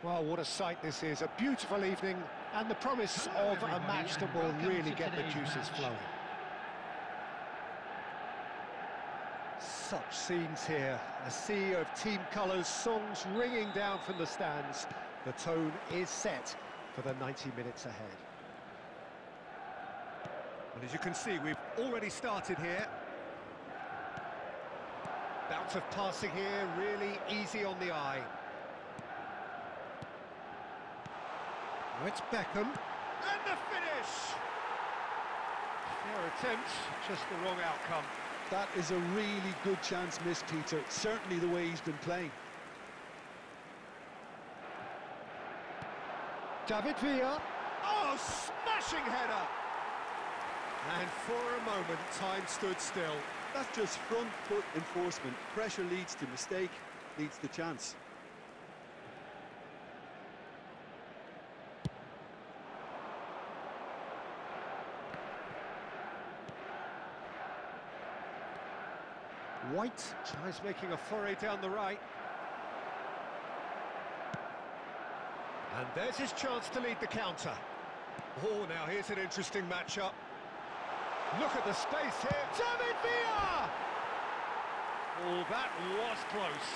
Well, what a sight this is. A beautiful evening and the promise of a match that will really get the juices flowing. Such scenes here. A sea of team colours, songs ringing down from the stands. The tone is set for the 90 minutes ahead. And as you can see, we've already started here. Bounce of passing here, really easy on the eye. Oh, it's Beckham, and the finish! Fair attempt, just the wrong outcome. That is a really good chance missed, Peter. Certainly the way he's been playing. David Villa. Oh, smashing header! And for a moment, time stood still. That's just front foot enforcement. Pressure leads to mistake, leads to chance. White tries making a foray down the right. And there's his chance to lead the counter. Oh, now here's an interesting matchup. Look at the space here. David Villa! Oh, that was close.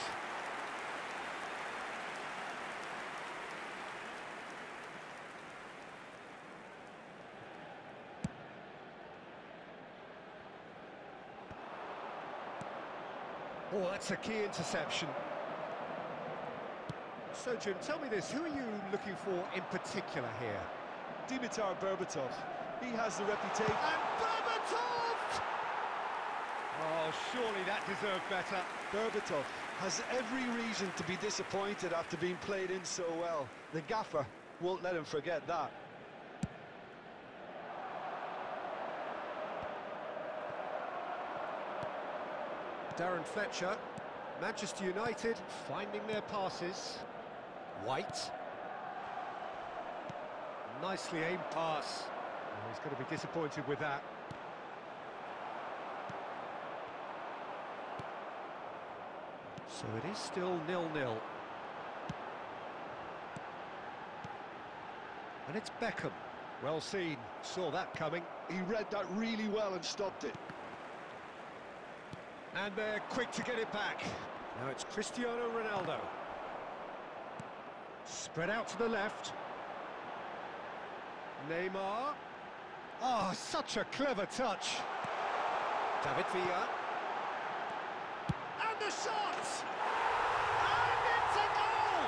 Oh, that's a key interception. So, Jim, tell me this, who are you looking for in particular here? Dimitar Berbatov. He has the reputation. And Berbatov! Oh, surely that deserved better. Berbatov has every reason to be disappointed after being played in so well. The gaffer won't let him forget that. Darren Fletcher, Manchester United finding their passes. White. Nicely aimed pass. Oh, he's going to be disappointed with that. So it is still 0-0. And it's Beckham. Well seen, saw that coming. He read that really well and stopped it. And they're quick to get it back. Now it's Cristiano Ronaldo. Spread out to the left. Neymar. Oh, such a clever touch. David Villa. And the shot! And it's a goal!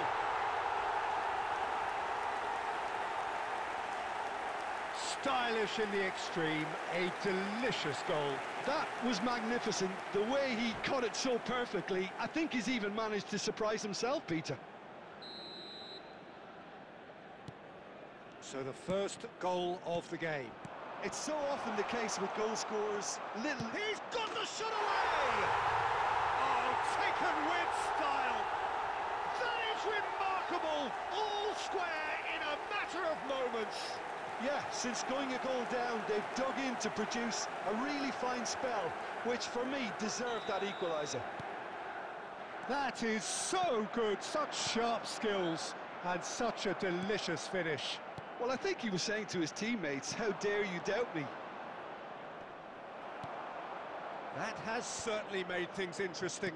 Stylish in the extreme, a delicious goal. That was magnificent. The way he cut it so perfectly, I think he's even managed to surprise himself, Peter. So the first goal of the game. It's so often the case with goal scorers. He's got the shot away! Oh, taken with style. That is remarkable. All square in a matter of moments. Yeah, since going a goal down, they've dug in to produce a really fine spell, which for me deserved that equaliser. That is so good, such sharp skills, and such a delicious finish. Well, I think he was saying to his teammates, how dare you doubt me? That has certainly made things interesting.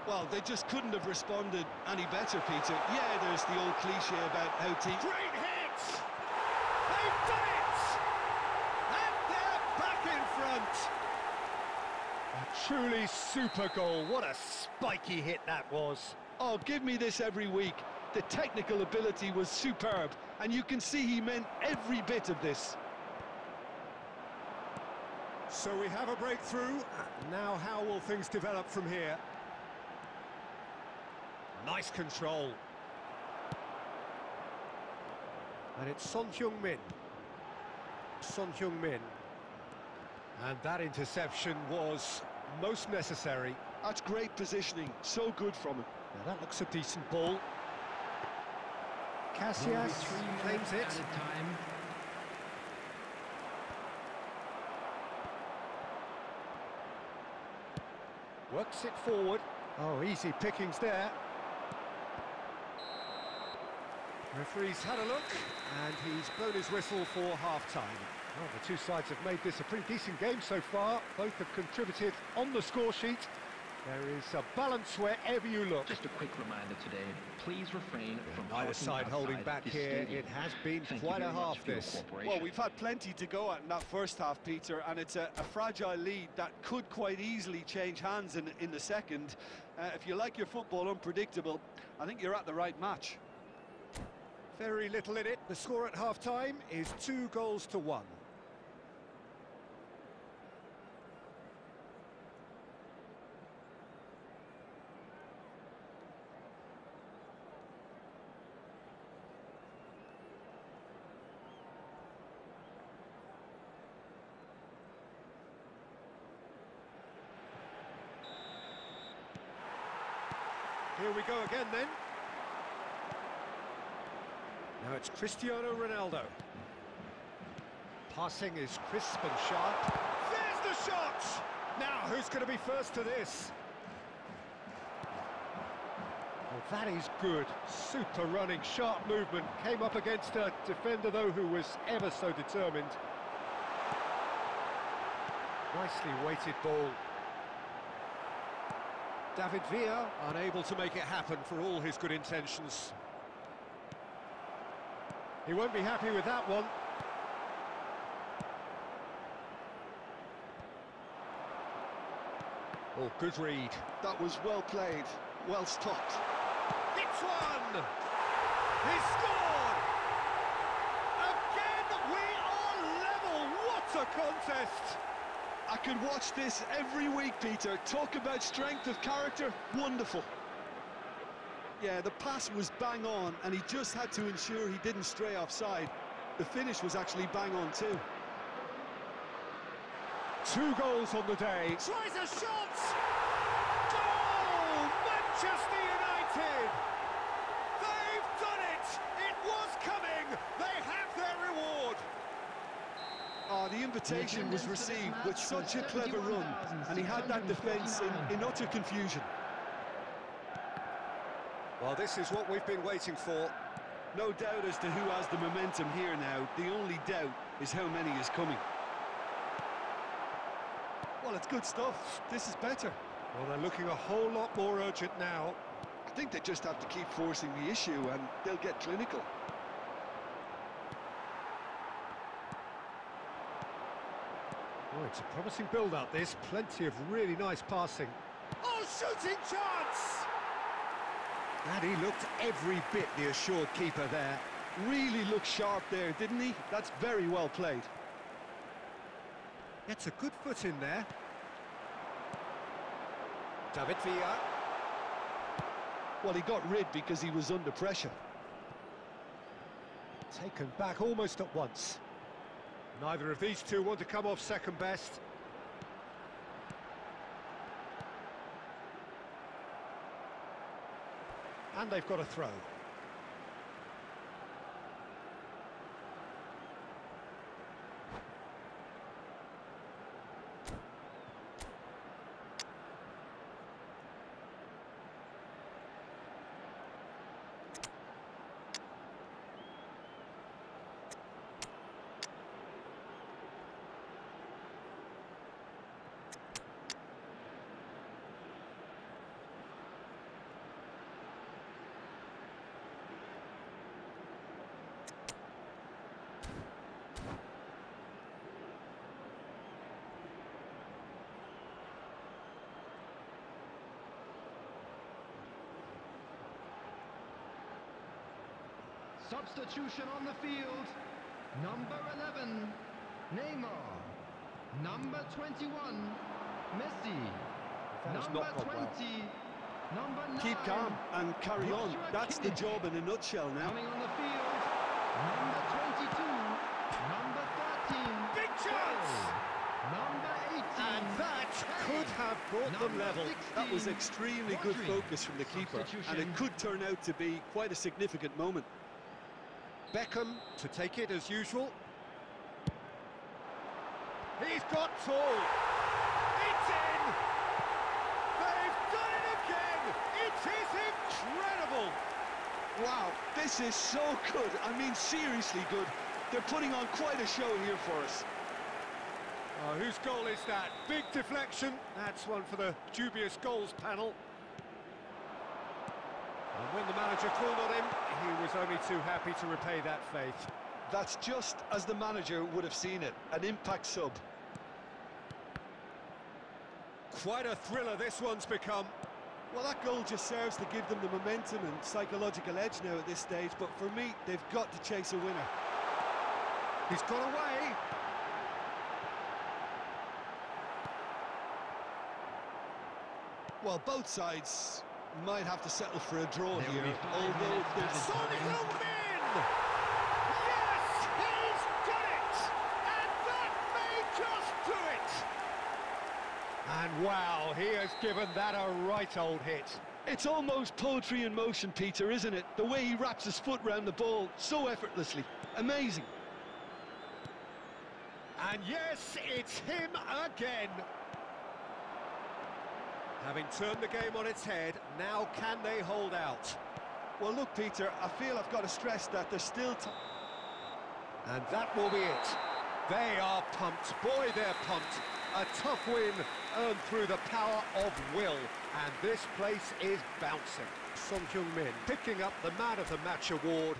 Well, they just couldn't have responded any better, Peter. Yeah, there's the old cliche about how teams... Great hit! They've done it! And they're back in front! A truly super goal. What a spiky hit that was. Oh, give me this every week. The technical ability was superb, and you can see he meant every bit of this. So we have a breakthrough. Now how will things develop from here? Nice control. And it's Son Heung-min. Son Heung-min. And that interception was most necessary. That's great positioning, so good from him. Now that looks a decent ball. Casillas claims it. Works it forward. Oh, easy pickings there. Referee's had a look, and he's blown his whistle for half-time. Well, the two sides have made this a pretty decent game so far. Both have contributed on the score sheet. There is a balance wherever you look. Just a quick reminder today, please refrain from Neither side holding back here. It has been quite a half this. Well, we've had plenty to go at in that first half, Peter, and it's a fragile lead that could quite easily change hands in the second. If you like your football unpredictable, I think you're at the right match. Very little in it. The score at half-time is 2-1. Here we go again then. Now it's Cristiano Ronaldo. Passing is crisp and sharp. There's the shot! Now, who's going to be first to this? Well, that is good. Super running, sharp movement. Came up against a defender, though, who was ever so determined. Nicely weighted ball. David Villa unable to make it happen for all his good intentions. He won't be happy with that one. Oh, good read. That was well played, well stopped. It's one! He scored! Again, we are level! What a contest! I could watch this every week, Peter. Talk about strength of character, wonderful. Yeah, the pass was bang on, and he just had to ensure he didn't stray offside. The finish was actually bang on too. 2 goals on the day. Tries a shot! Goal! Manchester United! They've done it! It was coming! They have their reward! Oh, the invitation was received with such a clever run, and he had that defence in utter confusion. Well, this is what we've been waiting for. No doubt as to who has the momentum here now. The only doubt is how many is coming. Well, it's good stuff. This is better. Well, they're looking a whole lot more urgent now. I think they just have to keep forcing the issue, and they'll get clinical. Oh, it's a promising build-up, this. Plenty of really nice passing. Oh, shooting chance! And he looked every bit the assured keeper there. Really looked sharp there, didn't he? That's very well played. Gets a good foot in there. David Villa. Well, he got rid because he was under pressure. Taken back almost at once. Neither of these two want to come off second best. And they've got a throw. Substitution on the field. Number 11, Neymar. Number 21, Messi. That has Number not gone 20, well. number 9. Keep calm and carry on. That's the job in a nutshell now. Coming on the field, number 22, number 13. Big chance! Number 18. And that could have brought them level. That was extremely good focus from the keeper, and it could turn out to be quite a significant moment. Beckham to take it as usual. He's got all. It's in! They've done it again! It is incredible! Wow, this is so good. I mean, seriously good. They're putting on quite a show here for us. Oh, whose goal is that? Big deflection. That's one for the dubious goals panel. And when the manager called on him, he was only too happy to repay that faith. That's just as the manager would have seen it, an impact sub. Quite a thriller this one's become. Well, that goal just serves to give them the momentum and psychological edge now at this stage, but for me, they've got to chase a winner. He's got away. Well, both sides might have to settle for a draw There will here, be 5 although minutes there's... added. Son Heung-min! Yes, he's done it! And that may just do it! And wow, he has given that a right old hit. It's almost poetry in motion, Peter, isn't it? The way he wraps his foot round the ball so effortlessly. Amazing. And yes, it's him again. Having turned the game on its head, now can they hold out? Well, look, Peter, I feel I've got to stress that there's still time. And that will be it. They are pumped. Boy, they're pumped. A tough win earned through the power of will. And this place is bouncing. Son Heung-min picking up the Man of the Match award.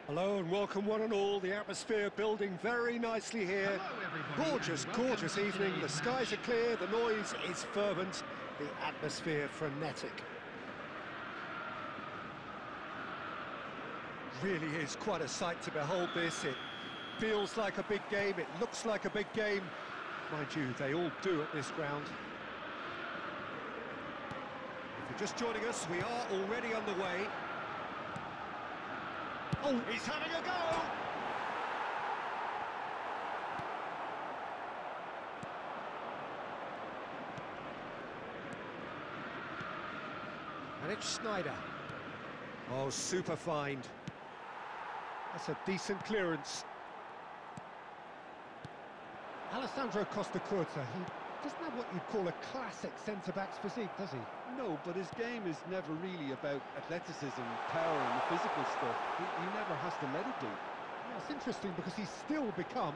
Hello and welcome one and all. The atmosphere building very nicely here. Gorgeous, gorgeous evening. The skies are clear, the noise is fervent, the atmosphere frenetic. Really is quite a sight to behold this. It feels like a big game, it looks like a big game. Mind you, they all do at this ground. If you're just joining us, we are already underway. Oh, he's having a go! And it's Schneider. Oh, super find. That's a decent clearance. Alessandro Costa Curta, he doesn't have what you'd call a classic centre-back's physique, does he? No, but his game is never really about athleticism, power and the physical stuff. He never has to let it be. Yeah, it's interesting because he's still become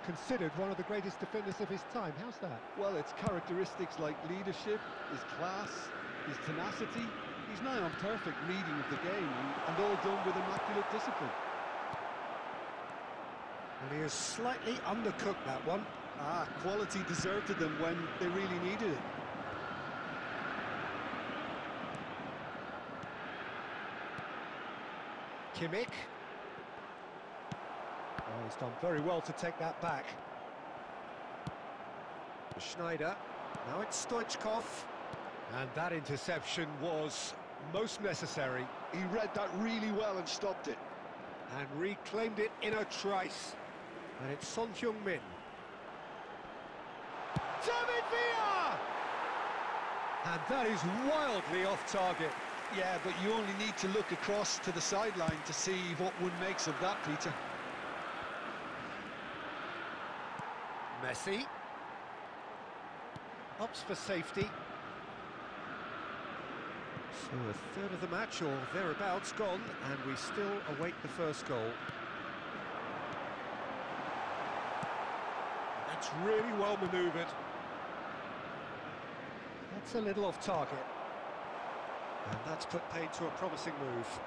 considered one of the greatest defenders of his time. How's that? Well, it's characteristics like leadership, his class, his tenacity. He's nigh on perfect reading of the game and all done with immaculate discipline. And he has slightly undercooked that one. Ah, quality deserted them when they really needed it. Kimmich. Oh, he's done very well to take that back. Schneider. Now it's Stoichkov. And that interception was most necessary. He read that really well and stopped it. And reclaimed it in a trice. And it's Son Heung-min. David Villa! And that is wildly off target. Yeah, but you only need to look across to the sideline to see what one makes of that, Peter. Messi. Opts for safety. So a third of the match, or thereabouts, gone, and we still await the first goal. That's really well manoeuvred. That's a little off target. And that's put paid to a promising move.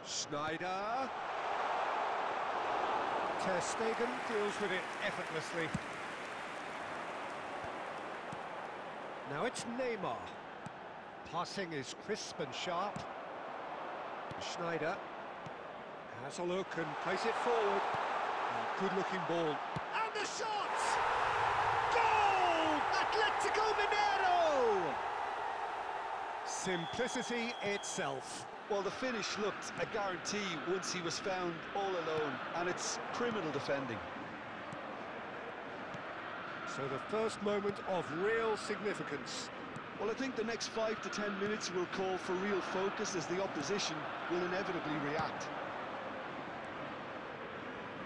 Schneider. Ter Stegen deals with it effortlessly. Now it's Neymar. Passing is crisp and sharp. Schneider has a look and plays it forward. Oh, good-looking ball. And the shot! Goal! Atletico Mineiro! Simplicity itself. Well, the finish looked a guarantee once he was found all alone, and it's criminal defending. So the first moment of real significance. Well, I think the next 5 to 10 minutes will call for real focus as the opposition will inevitably react.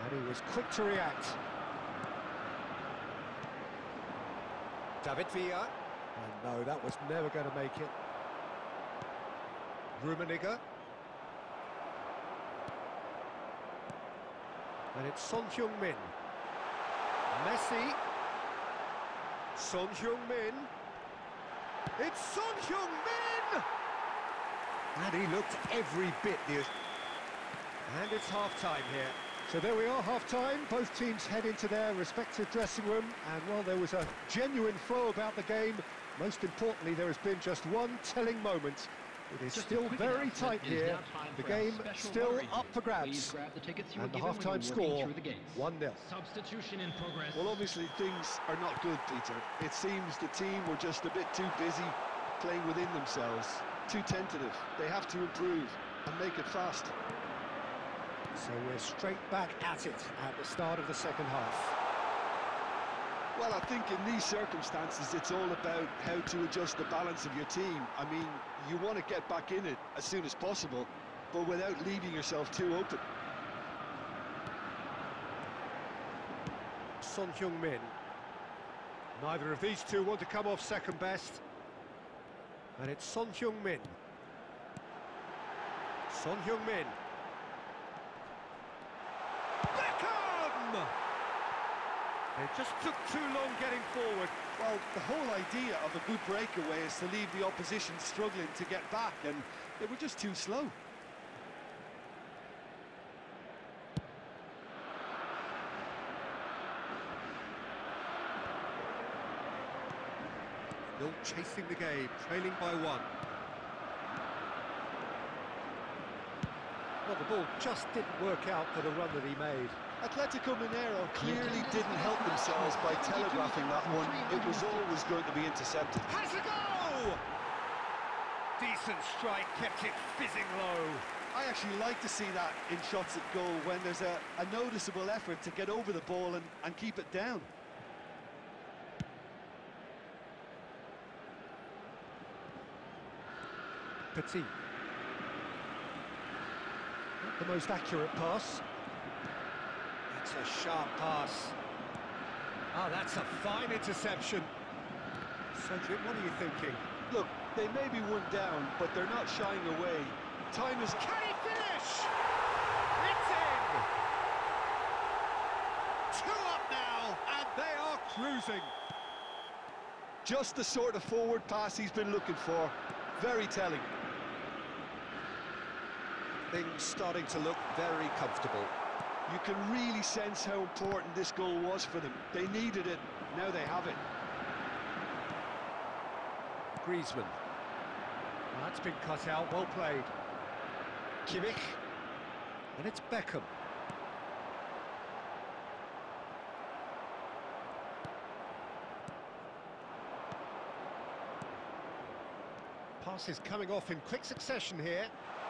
And he was quick to react. David Villa. And no, that was never going to make it. Rummenigge. And it's Son Heung-min. Messi. Son Heung-min. It's Son Heung-min! And he looked every bit the... And it's half-time here. So there we are, half-time. Both teams head into their respective dressing room. And while there was a genuine flow about the game, most importantly, there has been just one telling moment. It is still very tight here. The game still up for grabs. And the half-time score, 1-0. Substitution in progress. Well, obviously things are not good, Peter. It seems the team were just a bit too busy playing within themselves, too tentative. They have to improve and make it fast. So we're straight back at it at the start of the second half. Well, I think in these circumstances, it's all about how to adjust the balance of your team. I mean, you want to get back in it as soon as possible, but without leaving yourself too open. Son Heung-min. Neither of these two want to come off second best. And it's Son Heung-min. Son Heung-min. Beckham! It just took too long getting forward. Well, the whole idea of a good breakaway is to leave the opposition struggling to get back, and they were just too slow. Still chasing the game, trailing by 1. Well, the ball just didn't work out for the run that he made. Atletico Mineiro clearly didn't help themselves by telegraphing that one. It was always going to be intercepted. Has a go! Decent strike, kept it fizzing low. I actually like to see that in shots at goal when there's a noticeable effort to get over the ball and keep it down. Pzen. Not the most accurate pass. It's a sharp pass. Ah, that's a fine interception. Cedric, what are you thinking? Look, they may be one down, but they're not shying away. Time is... Can he finish? It's in! 2 up now, and they are cruising. Just the sort of forward pass he's been looking for. Very telling. Things starting to look very comfortable. You can really sense how important this goal was for them. They needed it, now they have it. Griezmann. Well, that's been cut out, well played. Kimmich. And it's Beckham. Passes coming off in quick succession here.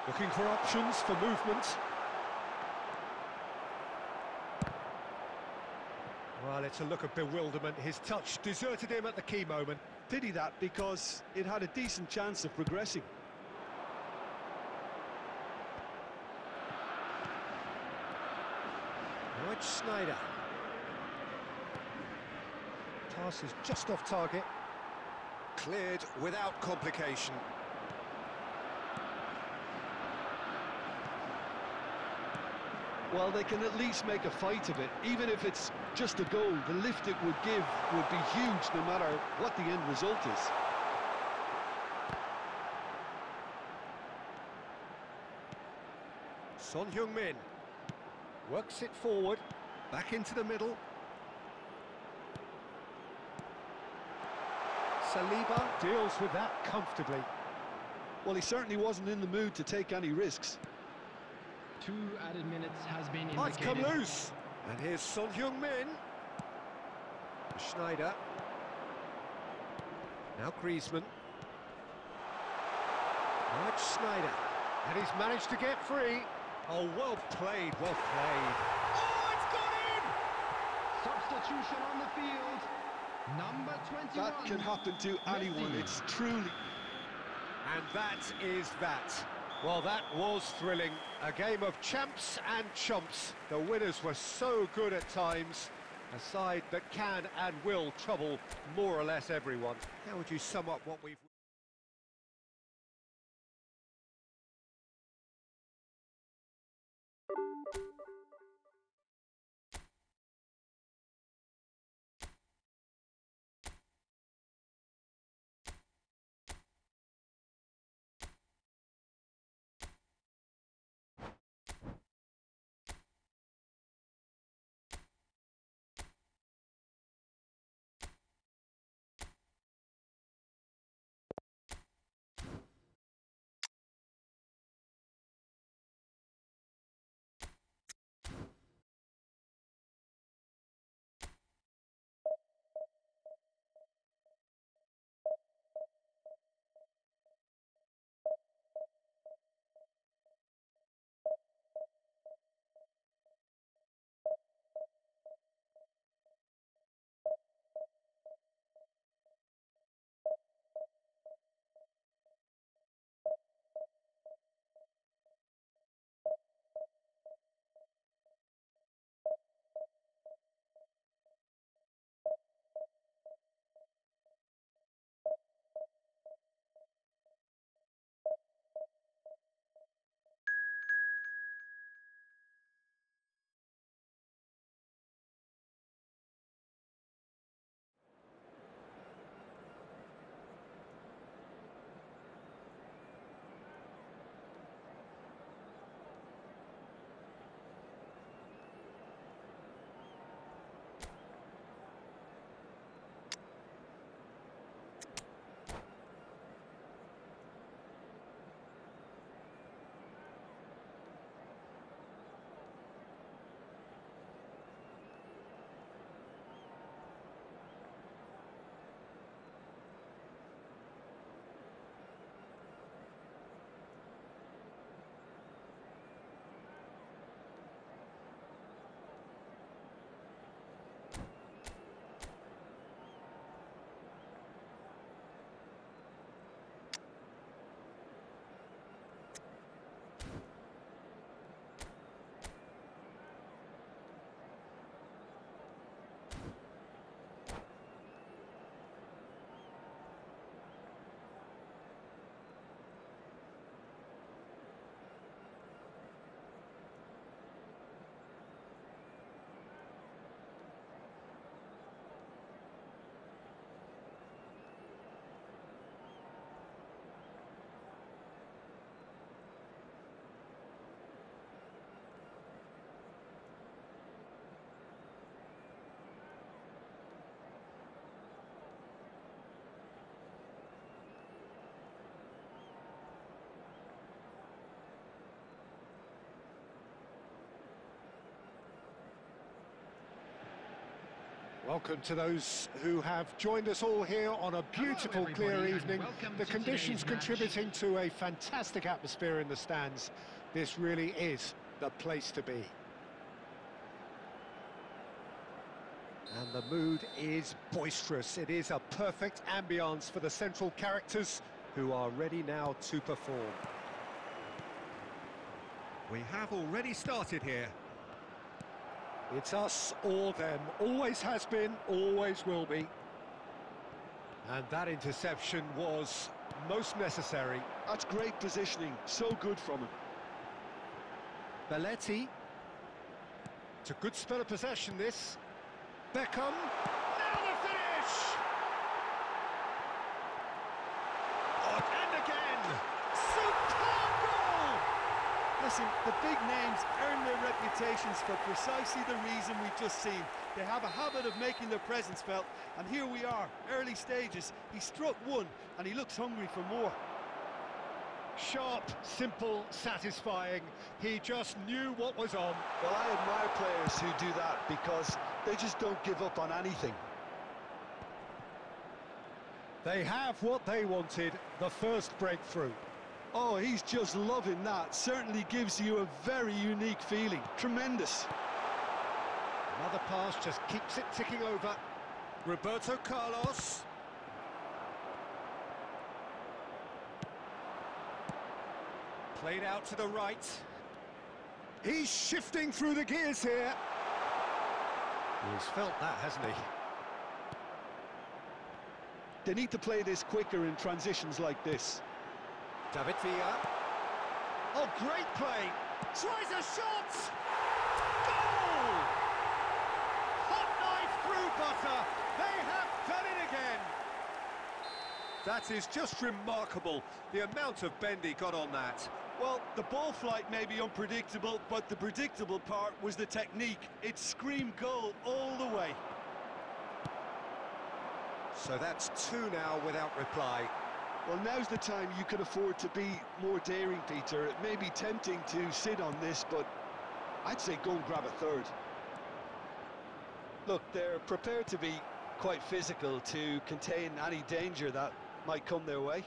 Looking for options for movement. Well, it's a look of bewilderment. His touch deserted him at the key moment. Pity that, because it had a decent chance of progressing. Now it's Schneider. Pass is just off target. Cleared without complication. Well, they can at least make a fight of it. Even if it's just a goal, the lift it would give would be huge no matter what the end result is. Son Heung-min works it forward, back into the middle. Saliba deals with that comfortably. Well, he certainly wasn't in the mood to take any risks. 2 added minutes has been Oh, it's come indicated. loose. And here's Son Heung-min. Schneider. Now Griezmann. Now it's Schneider. And he's managed to get free. Oh, well played, well played. Oh, it's got in! Substitution on the field. Number 21. That can happen to anyone. Messi. It's truly... And that is that. Well, that was thrilling. A game of champs and chumps. The winners were so good at times. A side that can and will trouble more or less everyone. How would you sum up what we've... Welcome to those who have joined us all here on a beautiful, clear evening. The conditions contributing to a fantastic atmosphere in the stands. This really is the place to be. And the mood is boisterous. It is a perfect ambience for the central characters who are ready now to perform. We have already started here. It's us or them, always has been, always will be. And that interception was most necessary. That's great positioning, so good from him. Belletti. It's a good spell of possession, this. Beckham. Now the finish! Oh, and again! Superb goal! Listen, the big names earn their reputations for precisely the reason we've just seen. They have a habit of making their presence felt, and here we are, early stages. He struck one, and he looks hungry for more. Sharp, simple, satisfying. He just knew what was on. Well, I admire players who do that because they just don't give up on anything. They have what they wanted, the first breakthrough. Oh, he's just loving that. Certainly gives you a very unique feeling. Tremendous. Another pass just keeps it ticking over. Roberto Carlos. Played out to the right. He's shifting through the gears here. He's felt that, hasn't he? They need to play this quicker in transitions like this. David Villa. Oh, great play. Tries a shot. Goal! Hot knife through butter. They have done it again. That is just remarkable, the amount of bend he got on that. Well, the ball flight may be unpredictable, but the predictable part was the technique. It screamed goal all the way. So that's two now without reply. Well, now's the time you can afford to be more daring, Peter. It may be tempting to sit on this, but I'd say go and grab a third. Look, they're prepared to be quite physical to contain any danger that might come their way.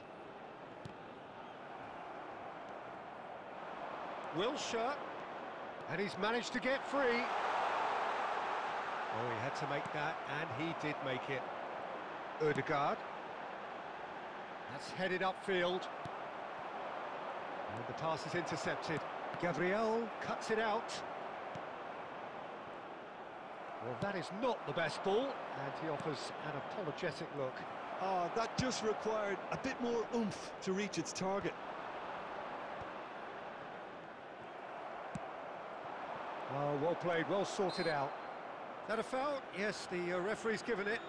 Wilshere, and he's managed to get free. Oh, he had to make that, and he did make it. Ødegaard. That's headed upfield. And the pass is intercepted. Gabriel cuts it out. Well, that is not the best ball, and he offers an apologetic look. That just required a bit more oomph to reach its target. Oh, well played, well sorted out. Is that a foul? Yes, the referee's given it.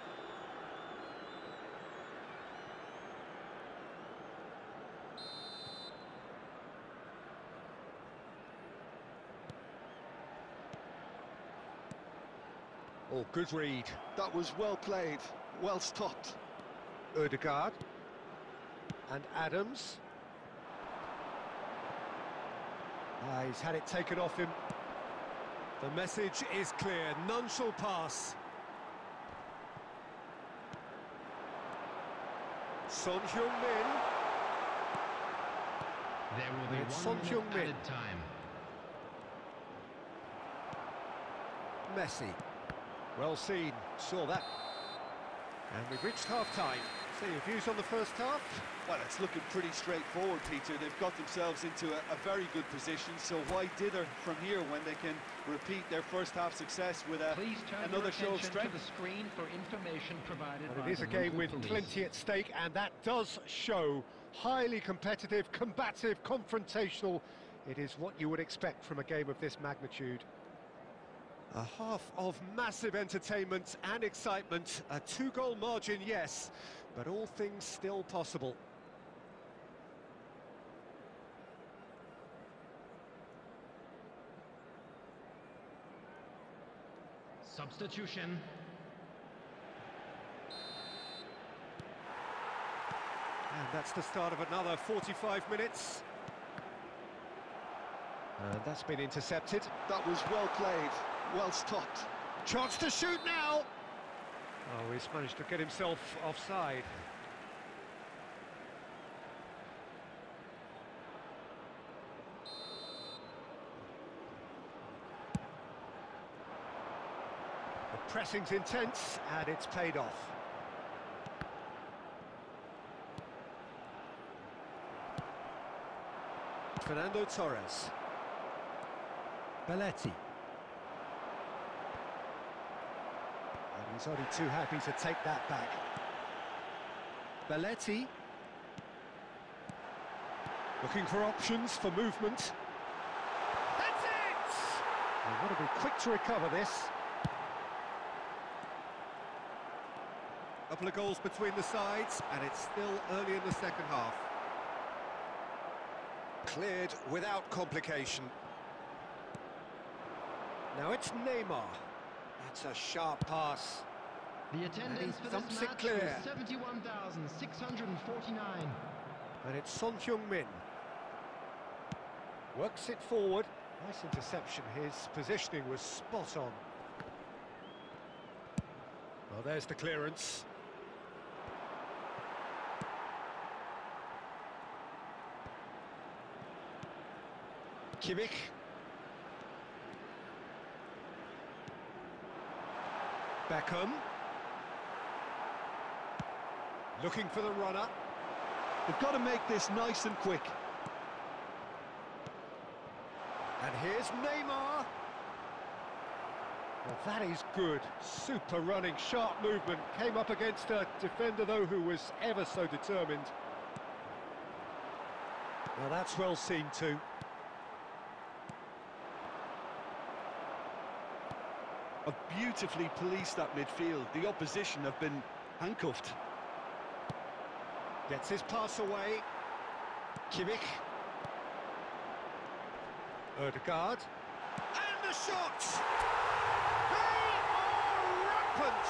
Oh, good read. That was well played, well stopped. Ødegaard. And Adams. He's had it taken off him. The message is clear, none shall pass. Son Heung-min. There will be It's 1 Son minute Heung-min. added time. Messi. Well seen, saw that. And we've reached half-time. So your views on the first half? Well, it's looking pretty straightforward, Peter. They've got themselves into a very good position, so why dither from here when they can repeat their first half success with Please turn another your show of attention strength? to the screen for information provided Well, by it is the a game local with police. plenty at stake, and that does show highly competitive, combative, confrontational. It is what you would expect from a game of this magnitude. A half of massive entertainment and excitement, a two-goal margin, yes, but all things still possible. Substitution. And that's the start of another 45 minutes. And that's been intercepted. That was well played, well stopped. Chance to shoot now. Oh, he's managed to get himself offside. The pressing's intense, and it's paid off. Fernando Torres. Belletti. And he's only too happy to take that back. Belletti. Looking for options for movement. That's it! They've got to be quick to recover this. Couple of goals between the sides, and it's still early in the second half. Cleared without complication. Now it's Neymar. That's a sharp pass. The attendance for this match was 71,649. And it's Son Heung-min. Works it forward. Nice interception. His positioning was spot on. Well, there's the clearance. Kimmich. Beckham. Looking for the runner. They've got to make this nice and quick. And here's Neymar. Well, that is good. Super running, sharp movement. Came up against a defender, though, who was ever so determined. Well, that's well seen, too. Have beautifully policed that midfield. The opposition have been handcuffed. Gets his pass away. Kimmich. Ødegaard. And the shot! They are rampant!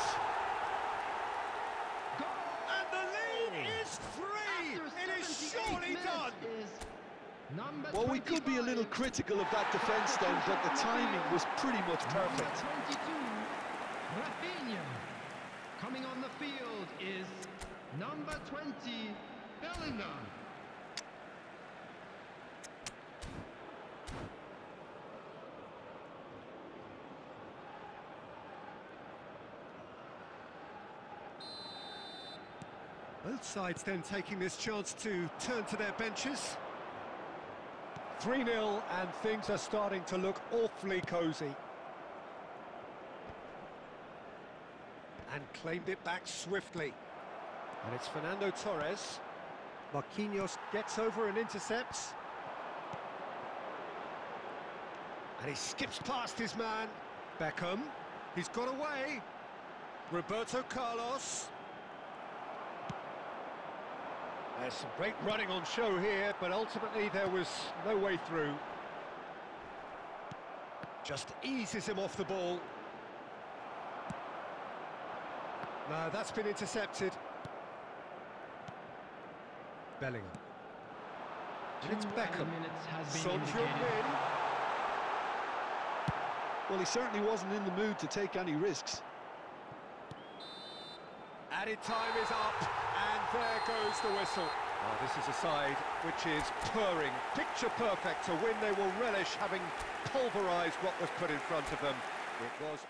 And the lead is free! It is surely done! Well, we could be a little critical of that defence then, but the timing was pretty much perfect. 22, Rafinha. Coming on the field is number 20, Bellingham. Both sides then taking this chance to turn to their benches. 3-0, and things are starting to look awfully cosy. And claimed it back swiftly. And it's Fernando Torres. Marquinhos gets over and intercepts. And he skips past his man. Beckham. He's got away. Roberto Carlos. There's some great running on show here, but ultimately there was no way through. Just eases him off the ball. No, that's been intercepted. Bellingham. And it's Beckham. Son Heung-min. Well, he certainly wasn't in the mood to take any risks. Added time is up, and there goes the whistle. Oh, this is a side which is purring, picture perfect, a win they will relish, having pulverised what was put in front of them. It was a...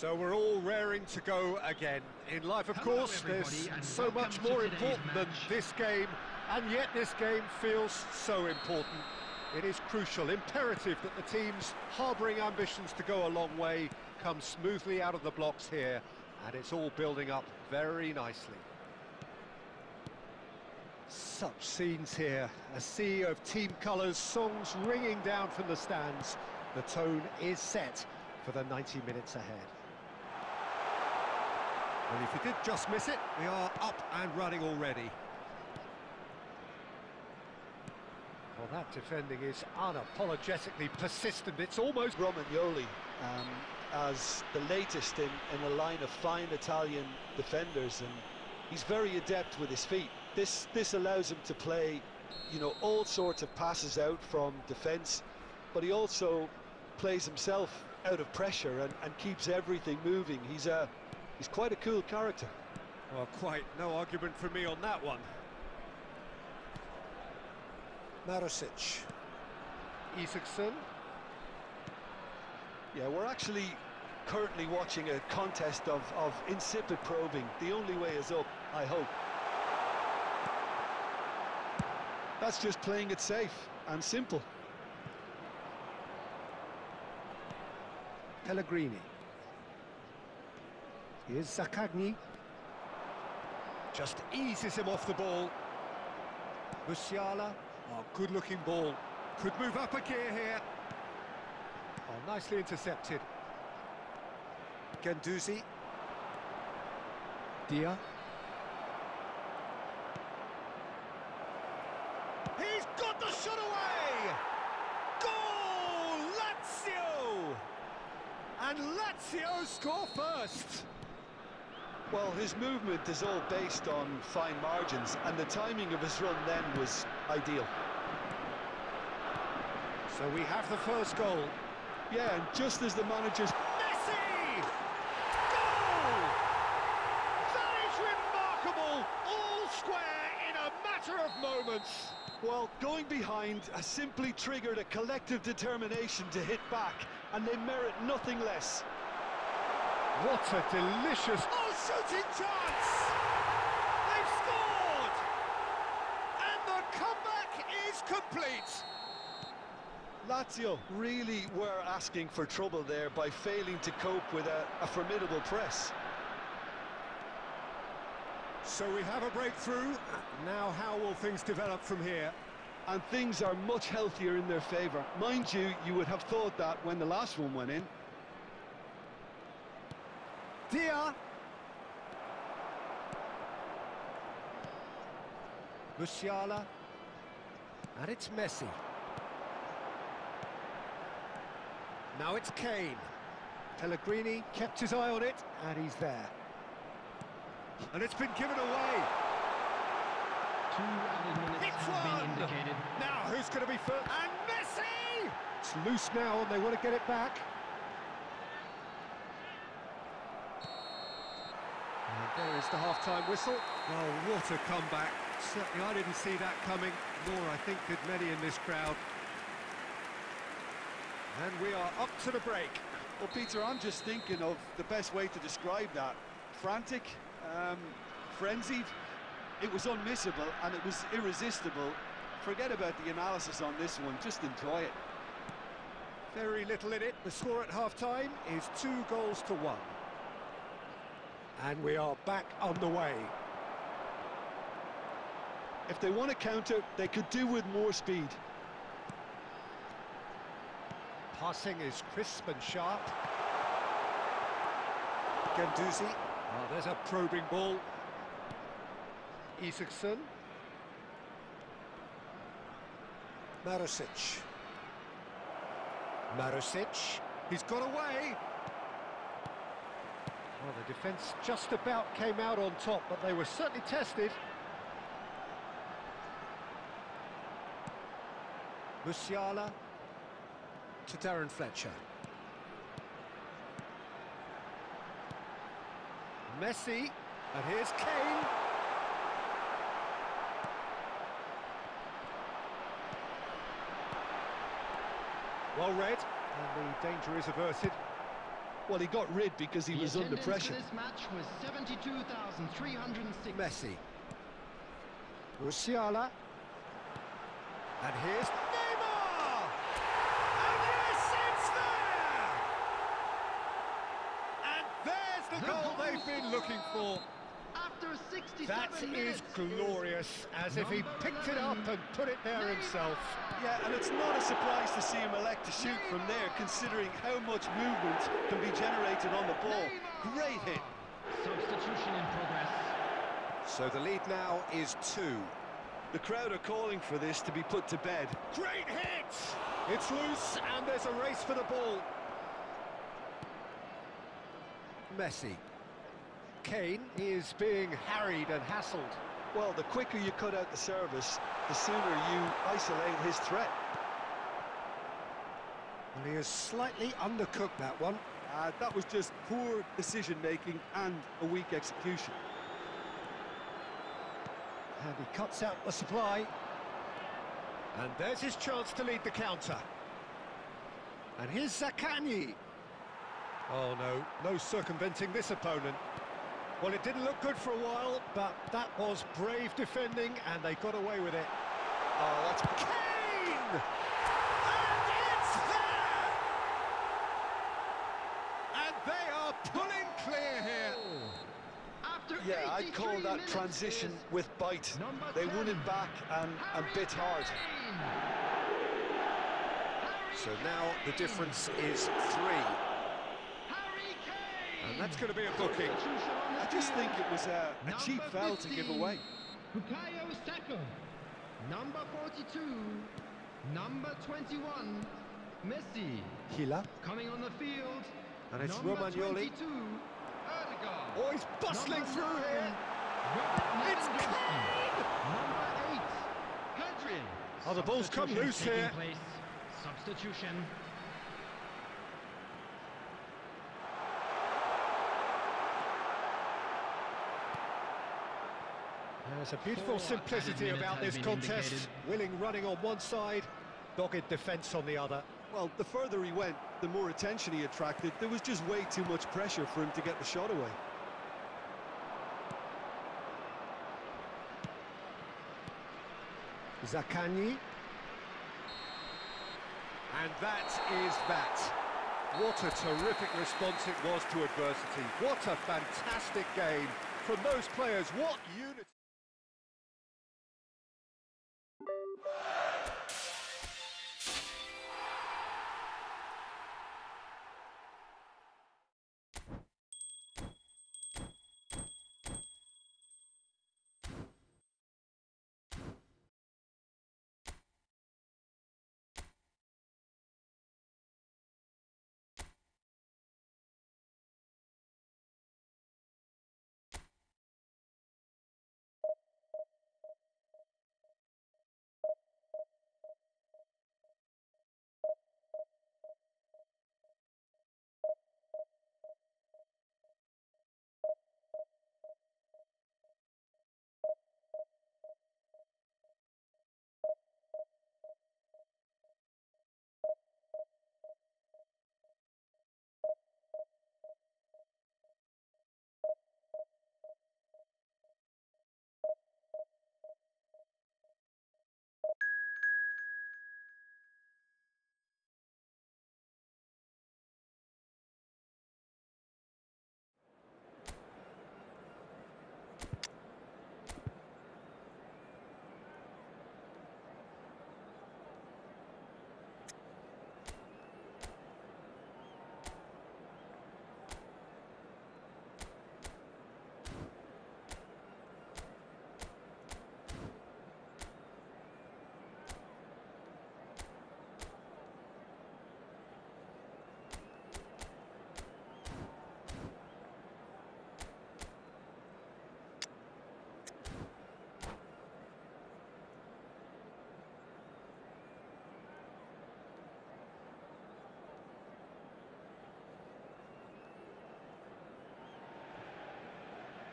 So we're all raring to go again. In life, of Hello, course, there's everybody, and so welcome much to more today's important than match. this game, and yet this game feels so important. It is crucial, imperative that the teams harbouring ambitions to go a long way come smoothly out of the blocks here, and it's all building up very nicely. Such scenes here, a sea of team colours, songs ringing down from the stands. The tone is set for the 90 minutes ahead. Well, if you did just miss it, we are up and running already. Well, that defending is unapologetically persistent. It's almost... Romagnoli as the latest in a line of fine Italian defenders, and he's very adept with his feet. This allows him to play, you know, all sorts of passes out from defence, but he also plays himself out of pressure and keeps everything moving. He's quite a cool character. Well, quite no argument from me on that one. Marosic. Isaacson. Yeah, we're actually currently watching a contest of insipid probing. The only way is up, I hope. That's just playing it safe and simple. Pellegrini. Here's Zaccagni. Just eases him off the ball. Musiala. Oh, good-looking ball. Could move up a gear here. Oh, nicely intercepted. Guendouzi. Dia. He's got the shot away! Goal! Lazio! And Lazio score first! Well, his movement is all based on fine margins, and the timing of his run then was ideal. So we have the first goal. Yeah, and just as the manager's... Messi! Goal! That is remarkable! All square in a matter of moments. Well, going behind has simply triggered a collective determination to hit back, and they merit nothing less. What a delicious... Oh, shooting chance! They've scored! And the comeback is complete. Lazio really were asking for trouble there by failing to cope with a formidable press. So we have a breakthrough. Now how will things develop from here? And things are much healthier in their favour. Mind you, you would have thought that when the last one went in. Dia. Musiala. And it's Messi. Now it's Kane. Pellegrini kept his eye on it, and he's there. And it's been given away. 2 added minutes It's have one! been indicated. Now who's going to be first? And Messi! It's loose now, and they want to get it back. And there is the half-time whistle. Well, what a comeback. Certainly I didn't see that coming, nor I think did many in this crowd. And we are up to the break. Well, Peter, I'm just thinking of the best way to describe that. Frantic, frenzied. It was unmissable and it was irresistible. Forget about the analysis on this one, just enjoy it. Very little in it. The score at half-time is 2-1. And we are back on the way. If they want to counter, they could do with more speed. Passing is crisp and sharp. Guendouzi. Oh, there's a probing ball. Isaacson. Marusic. Marusic. He's got away. Well, the defence just about came out on top, but they were certainly tested. Musiala to Darren Fletcher. Messi, and here's Kane. Well read, and the danger is averted. Well, he got rid because he was under pressure. This match was 72,306. Messi. Musiala. And here's Neymar! And yes, it's there! And there's the goal they've been looking for. After 67 That minutes, is glorious, as if he picked it up and put it there himself. Yeah, and it's not a surprise to see him elect to shoot from there, considering how much movement can be generated on the ball. Great hit. Substitution in progress. So the lead now is 2. The crowd are calling for this to be put to bed. Great hit! It's loose, and there's a race for the ball. Messi. Kane is being harried and hassled. Well, the quicker you cut out the service, the sooner you isolate his threat. Well, he has slightly undercooked that one. That was just poor decision-making and a weak execution. And he cuts out the supply. And there's his chance to lead the counter. And here's Zaccagni. Oh no, no circumventing this opponent. Well, it didn't look good for a while, but that was brave defending, and they got away with it. Oh, that's Kane! And it's there! And they are pulling clear here. After Yeah, I'd call 83 that minutes transition is with bite. number They 10, won it back and bit hard. So now the difference is 3. And that's going to be a booking. I just think it was a cheap foul to give away. Bukayo Saka. Number 42. Number 21. Messi. Hila. Coming on the field. And it's number Romagnoli. 22. Odegaard. Oh, he's bustling Number through 9, here. Robert It's Lewandowski. Kane! Number 8. Pedri. Oh, the ball's come Substitution loose taking here. place. Substitution. There's a beautiful 4 simplicity added about minutes this have been contest. indicated. Willing running on one side, dogged defence on the other. Well, the further he went, the more attention he attracted. There was just way too much pressure for him to get the shot away. Zaccagni. And that is that. What a terrific response it was to adversity. What a fantastic game from those players. What unity.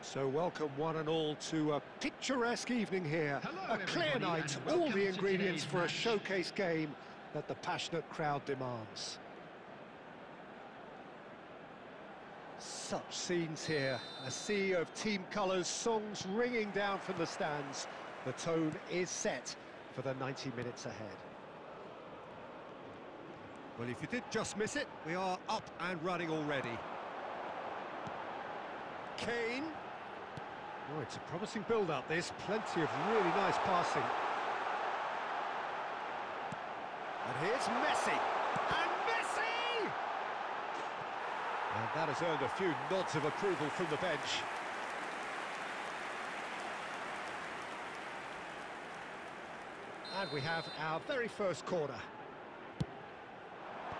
So welcome one and all to a picturesque evening here. Hello, A clear everybody, night, and all welcome the to ingredients today's for a match. showcase game that the passionate crowd demands. Such scenes here, a sea of team colours, songs ringing down from the stands. The tone is set for the 90 minutes ahead. Well, if you did just miss it, we are up and running already. Kane. Oh, it's a promising build-up, this. Plenty of really nice passing. And here's Messi. And Messi! And that has earned a few nods of approval from the bench. And we have our very first corner.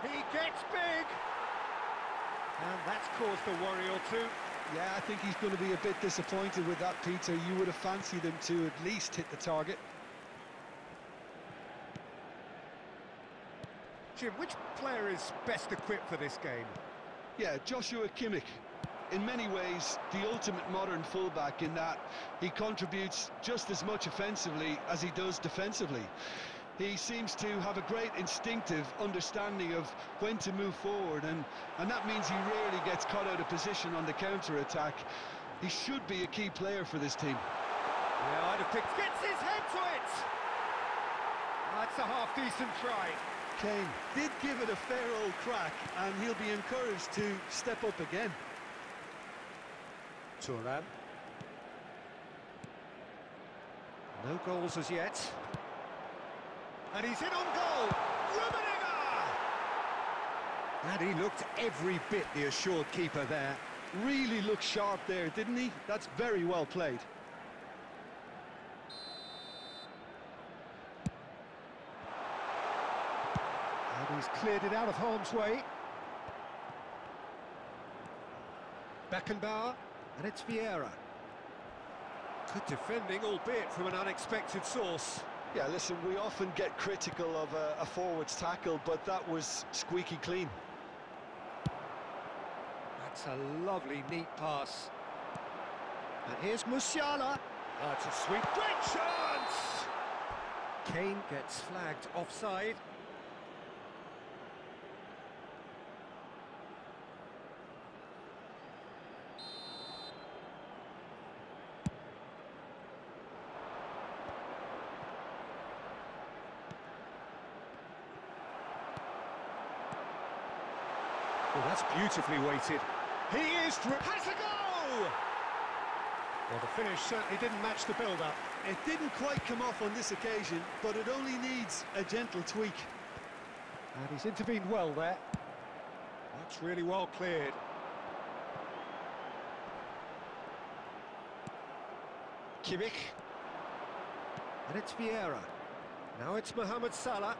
He gets big! And that's caused a worry or two. Yeah, I think he's going to be a bit disappointed with that, Peter. You would have fancied him to at least hit the target. Jim, which player is best equipped for this game? Yeah, Joshua Kimmich. In many ways, the ultimate modern fullback in that he contributes just as much offensively as he does defensively. He seems to have a great instinctive understanding of when to move forward, and that means he rarely gets caught out of position on the counter-attack. He should be a key player for this team. Yeah, I'd have picked... Gets his head to it! That's a half-decent try. Kane did give it a fair old crack, and he'll be encouraged to step up again. Turan. No goals as yet. And he's in on goal! Rummenigge! And he looked every bit the assured keeper there. Really looked sharp there, didn't he? That's very well played. And he's cleared it out of harm's way. Beckenbauer, and it's Vieira. Good defending, albeit from an unexpected source. Yeah, listen, we often get critical of a forward's tackle, but that was squeaky clean. That's a lovely, neat pass. And here's Musiala. That's a sweet, great chance! Kane gets flagged offside. Well, that's beautifully weighted. He is... Has a go! Well, the finish certainly didn't match the build-up. It didn't quite come off on this occasion, but it only needs a gentle tweak. And he's intervened well there. That's really well cleared. Kimmich. And it's Vieira. Now it's Mohamed Salah.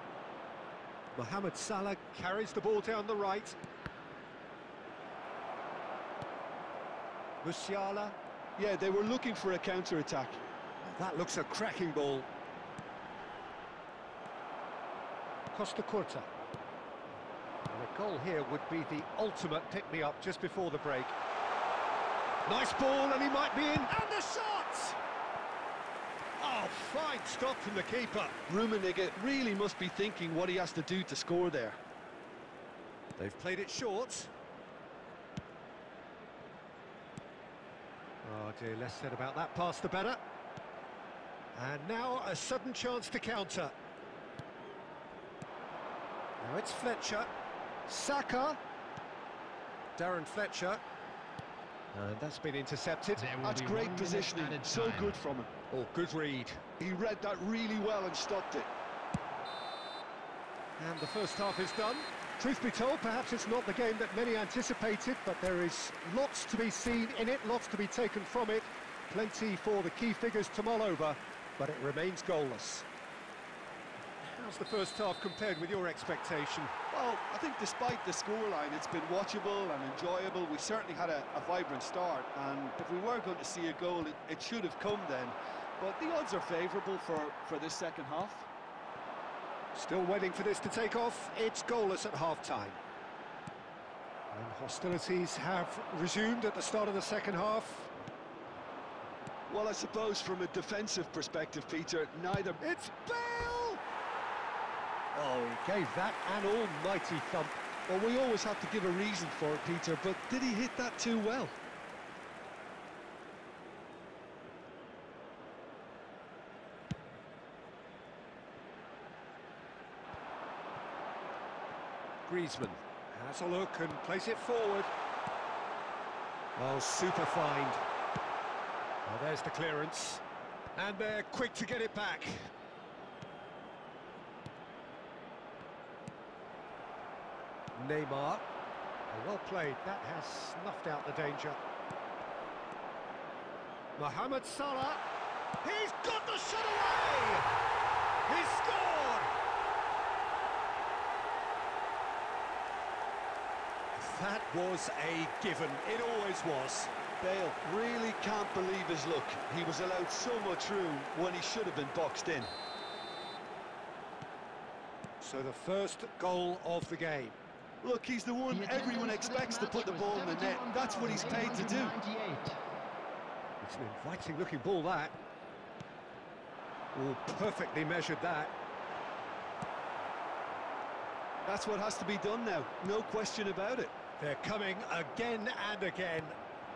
Mohamed Salah carries the ball down the right. Musiala. Yeah, they were looking for a counter-attack. That looks a cracking ball. Costa Curta. And a goal here would be the ultimate pick-me-up just before the break. Nice ball, and he might be in. And the shot! Oh, fine stop from the keeper. Rummenigge really must be thinking what he has to do to score there. They've played it short. Oh dear, less said about that pass the better. And now a sudden chance to counter. Now it's Fletcher. Saka. Darren Fletcher. And that's been intercepted. That's great positioning, so good from him. Oh, good read. He read that really well and stopped it. And the first half is done. Truth be told, perhaps it's not the game that many anticipated, but there is lots to be seen in it, lots to be taken from it. Plenty for the key figures to mull over, but it remains goalless. How's the first half compared with your expectation? Well, I think despite the scoreline, it's been watchable and enjoyable. We certainly had a vibrant start, and if we were going to see a goal, it should have come then. But the odds are favourable for this second half. Still waiting for this to take off. It's goalless at half-time. And hostilities have resumed at the start of the second half. Well, I suppose from a defensive perspective, Peter, neither... It's Bale! Oh, he gave that an almighty thump. Well, we always have to give a reason for it, Peter, but did he hit that too well? Griezmann has a look and plays it forward. Oh, super find. Well, there's the clearance. And they're quick to get it back. Neymar. Oh, well played. That has snuffed out the danger. Mohamed Salah. He's got the shot away! He's scored! That was a given. It always was. Bale really can't believe his luck. He was allowed so much room when he should have been boxed in. So the first goal of the game. Look, he's the one everyone expects to put the ball in the net. That's what he's paid to do. It's an inviting looking ball, that. Oh, perfectly measured that. That's what has to be done now, no question about it. They're coming again and again.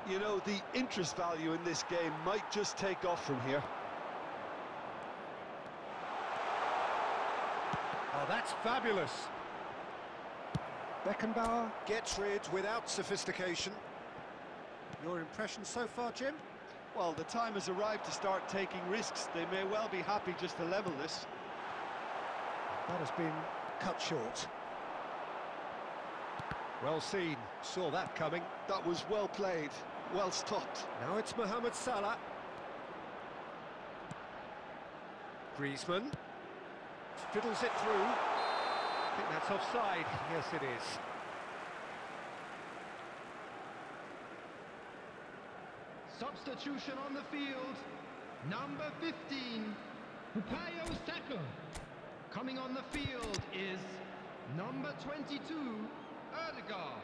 You know, the interest value in this game might just take off from here. Oh, that's fabulous. Beckenbauer gets rid without sophistication. Your impression so far, Jim? Well, the time has arrived to start taking risks. They may well be happy just to level this. That has been cut short. Well seen, saw that coming. That was well played, well stopped. Now it's Mohamed Salah. Griezmann fiddles it through. I think that's offside. Yes, it is. Substitution on the field. Number 15, Bukayo Saka. Coming on the field is number 22, Ødegaard.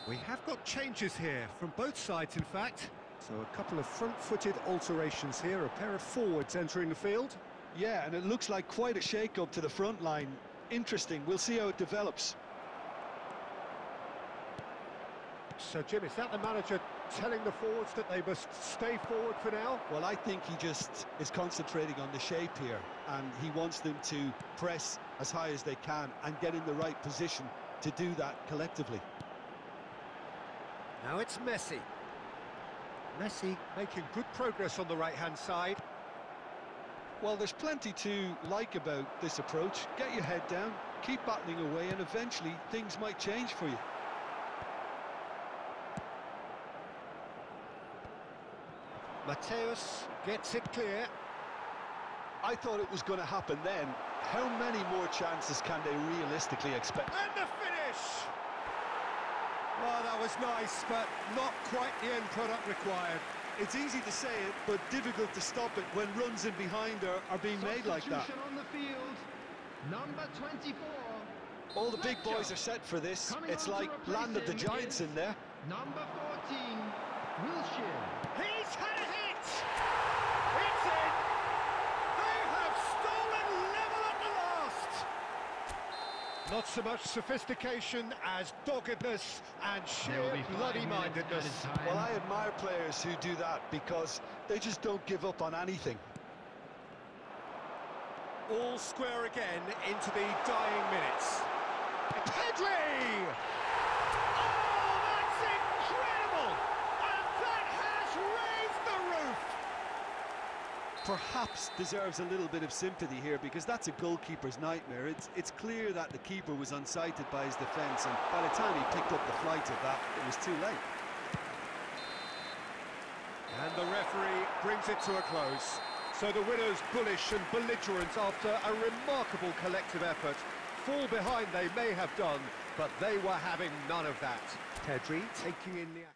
We have got changes here, from both sides in fact. So a couple of front-footed alterations here, a pair of forwards entering the field. Yeah, and it looks like quite a shake-up to the front line. Interesting, we'll see how it develops. So Jim, is that the manager telling the forwards that they must stay forward for now? Well, I think he just is concentrating on the shape here, and he wants them to press as high as they can and get in the right position to do that collectively. Now it's Messi. Messi making good progress on the right-hand side. Well, there's plenty to like about this approach. Get your head down, keep battling away, and eventually things might change for you. Mateus gets it clear. I thought it was going to happen then. How many more chances can they realistically expect? And the finish! Well, that was nice, but not quite the end product required. It's easy to say it, but difficult to stop it when runs in behind are being made like that. Substitution on the field, number 24. All the big boys are set for this. It's like Land of the Giants in there. Number 14, Wilshere. He's had a hit! It's in! They have stolen level at the last! Not so much sophistication as doggedness and sheer bloody-mindedness. Well, I admire players who do that because they just don't give up on anything. All square again into the dying minutes. Pedri! Oh, that's incredible! And that has raised the roof! Perhaps deserves a little bit of sympathy here because that's a goalkeeper's nightmare. It's clear that the keeper was unsighted by his defence, and by the time he picked up the flight of that, it was too late. And the referee brings it to a close. So the winners, bullish and belligerent after a remarkable collective effort. Fall behind they may have done, but they were having none of that. Pedri taking in the action.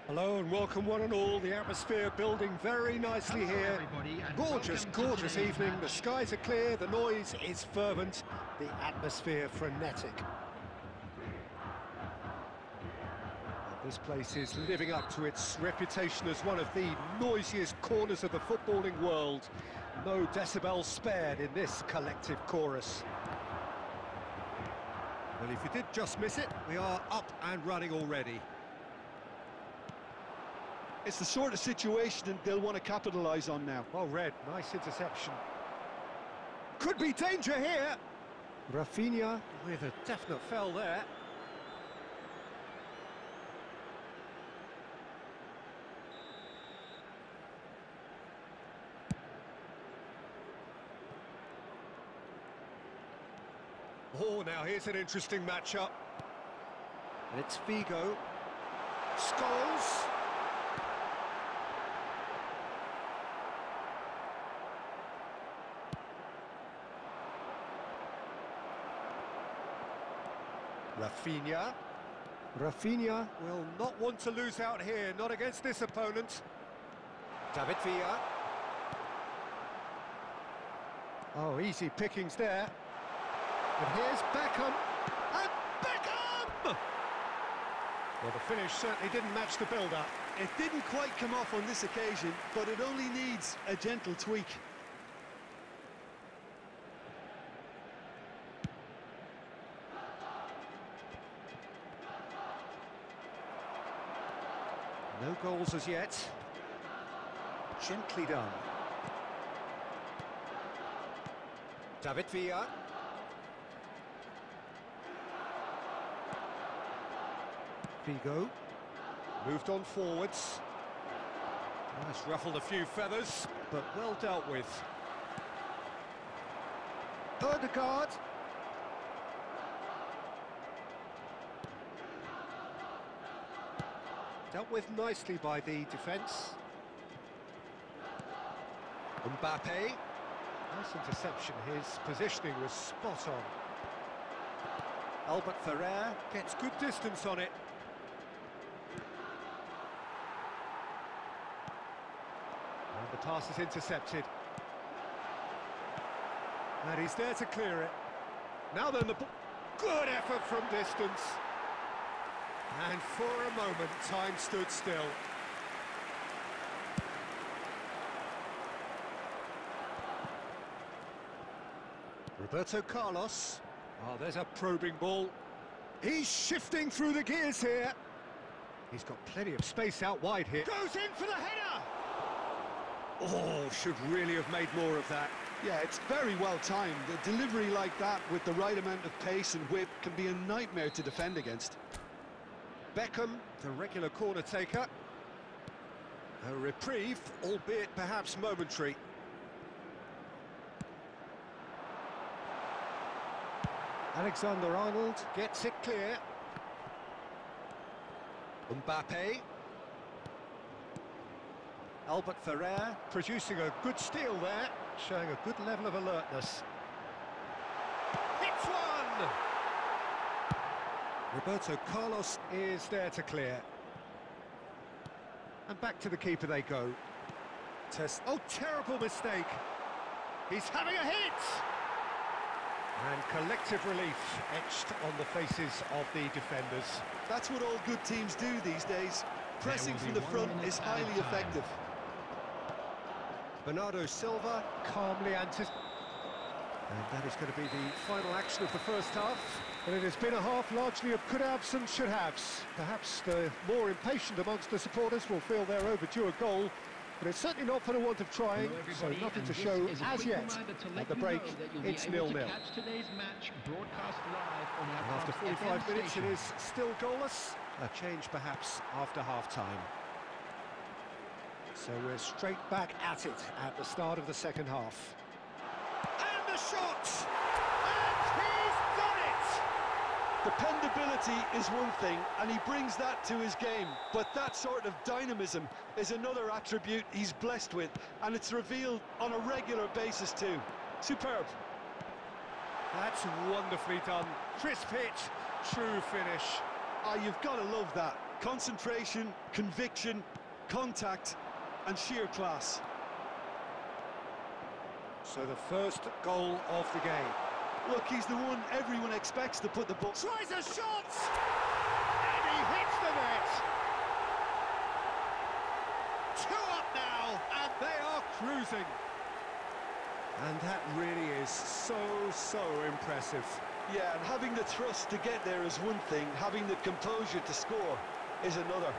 Hello and welcome one and all. The atmosphere building very nicely here. Gorgeous, gorgeous evening. The skies are clear, the noise is fervent, the atmosphere frenetic. And this place is living up to its reputation as one of the noisiest corners of the footballing world. No decibels spared in this collective chorus. Well, if you did just miss it, we are up and running already. It's the sort of situation that they'll want to capitalise on now. Well read, nice interception. Could be danger here. Rafinha with a definite foul there. Oh, now here's an interesting matchup. And it's Figo. Scholes. Rafinha. Rafinha will not want to lose out here, not against this opponent. David Villa. Oh, easy pickings there. And here's Beckham. And Beckham! Well, the finish certainly didn't match the build-up. It didn't quite come off on this occasion, but it only needs a gentle tweak. No goals as yet. Gently done. David Villa. Figo. Moved on forwards. Nice, ruffled a few feathers, but well dealt with. Odegaard. Dealt with nicely by the defence. Mbappe. Nice interception, his positioning was spot on. Albert Ferrer gets good distance on it. And the pass is intercepted. And he's there to clear it. Now then, good effort from distance. And for a moment, time stood still. Roberto Carlos. Oh, there's a probing ball. He's shifting through the gears here. He's got plenty of space out wide here. Goes in for the header! Oh, should really have made more of that. Yeah, it's very well timed. A delivery like that with the right amount of pace and whip can be a nightmare to defend against. Beckham, the regular corner taker. A reprieve, albeit perhaps momentary. Alexander-Arnold gets it clear. Mbappe. Albert Ferrer producing a good steal there, showing a good level of alertness. Hits one! Roberto Carlos is there to clear. And back to the keeper they go. Oh, terrible mistake. He's having a hit! And collective relief etched on the faces of the defenders. That's what all good teams do these days. Pressing from the front is highly effective. Bernardo Silva calmly anticipates. And that is going to be the final action of the first half. And it has been a half largely of could-haves and should-haves. Perhaps the more impatient amongst the supporters will feel they're overdue a goal, but it's certainly not for the want of trying, so nothing to show as yet. At the break, it's 0-0. And after 45 minutes, it is still goalless. A change perhaps after half-time. So we're straight back at it at the start of the second half. And the shot! And he's done it! Dependability is one thing, and he brings that to his game, but that sort of dynamism is another attribute he's blessed with, and it's revealed on a regular basis too. Superb. That's wonderfully done. Crisp hit, true finish. Ah, you've got to love that. Concentration, conviction, contact, and sheer class. So the first goal of the game. Look, he's the one everyone expects to put the ball. Tries a shot! And he hits the net! 2 up now, and they are cruising. And that really is so impressive. Yeah, and having the thrust to get there is one thing, having the composure to score is another.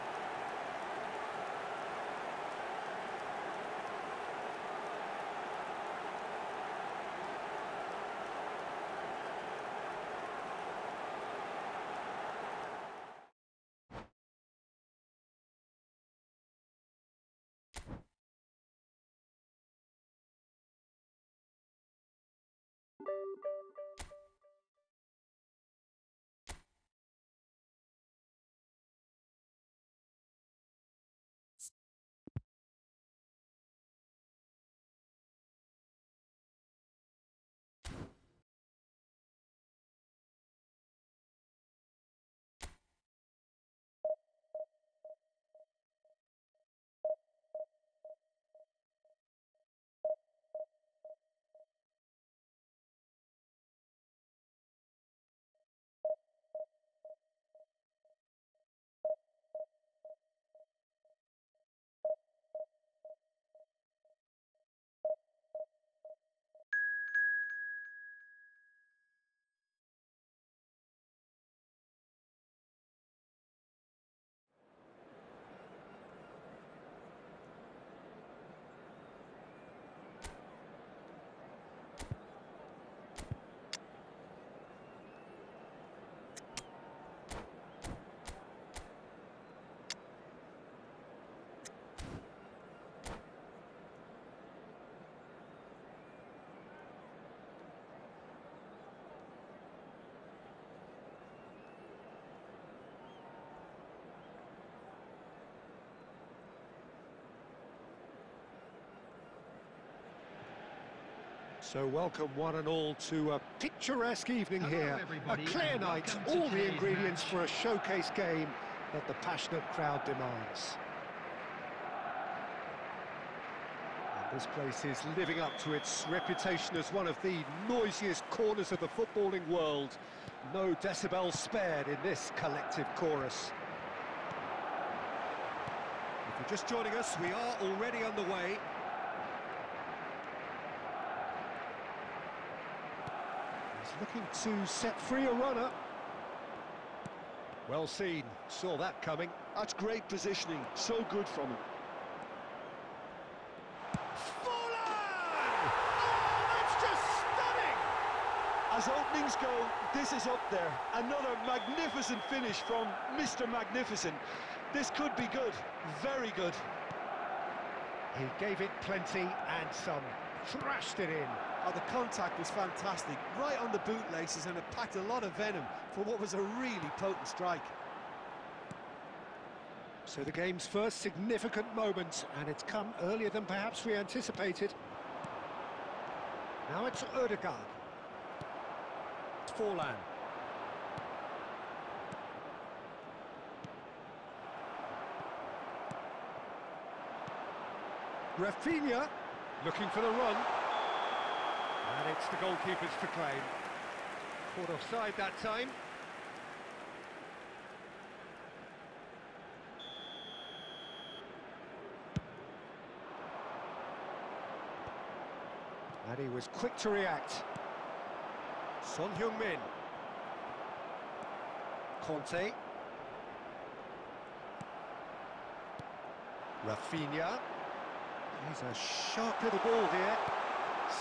So welcome one and all to a picturesque evening here. A clear night, all the ingredients for a showcase game that the passionate crowd demands. And this place is living up to its reputation as one of the noisiest corners of the footballing world. No decibels spared in this collective chorus. If you're just joining us, we are already underway. Looking to set free a runner. Well seen, saw that coming. That's great positioning, so good from him. Fallen! Oh, As openings go, this is up there. Another magnificent finish from Mr. Magnificent. This could be good, very good. He gave it plenty and some. Thrashed it in. Oh, the contact was fantastic, right on the bootlaces, and it packed a lot of venom for what was a really potent strike. So the game's first significant moment, and it's come earlier than perhaps we anticipated. Now it's Ødegaard. It's Forlan. Rafinha looking for the run. And it's the goalkeepers to claim. Caught offside that time. And he was quick to react. Son Heung-min. Conte. Rafinha. He's a sharp little ball here.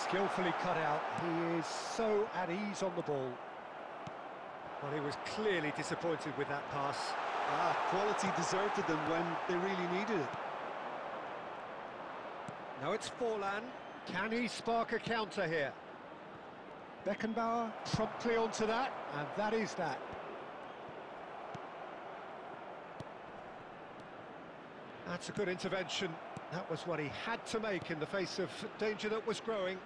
Skillfully cut out. He is so at ease on the ball. Well, he was clearly disappointed with that pass. Quality deserted them when they really needed it. Now it's Forlan. Can he spark a counter here? Beckenbauer promptly onto that, and that is that. That's a good intervention. That was what he had to make in the face of danger that was growing.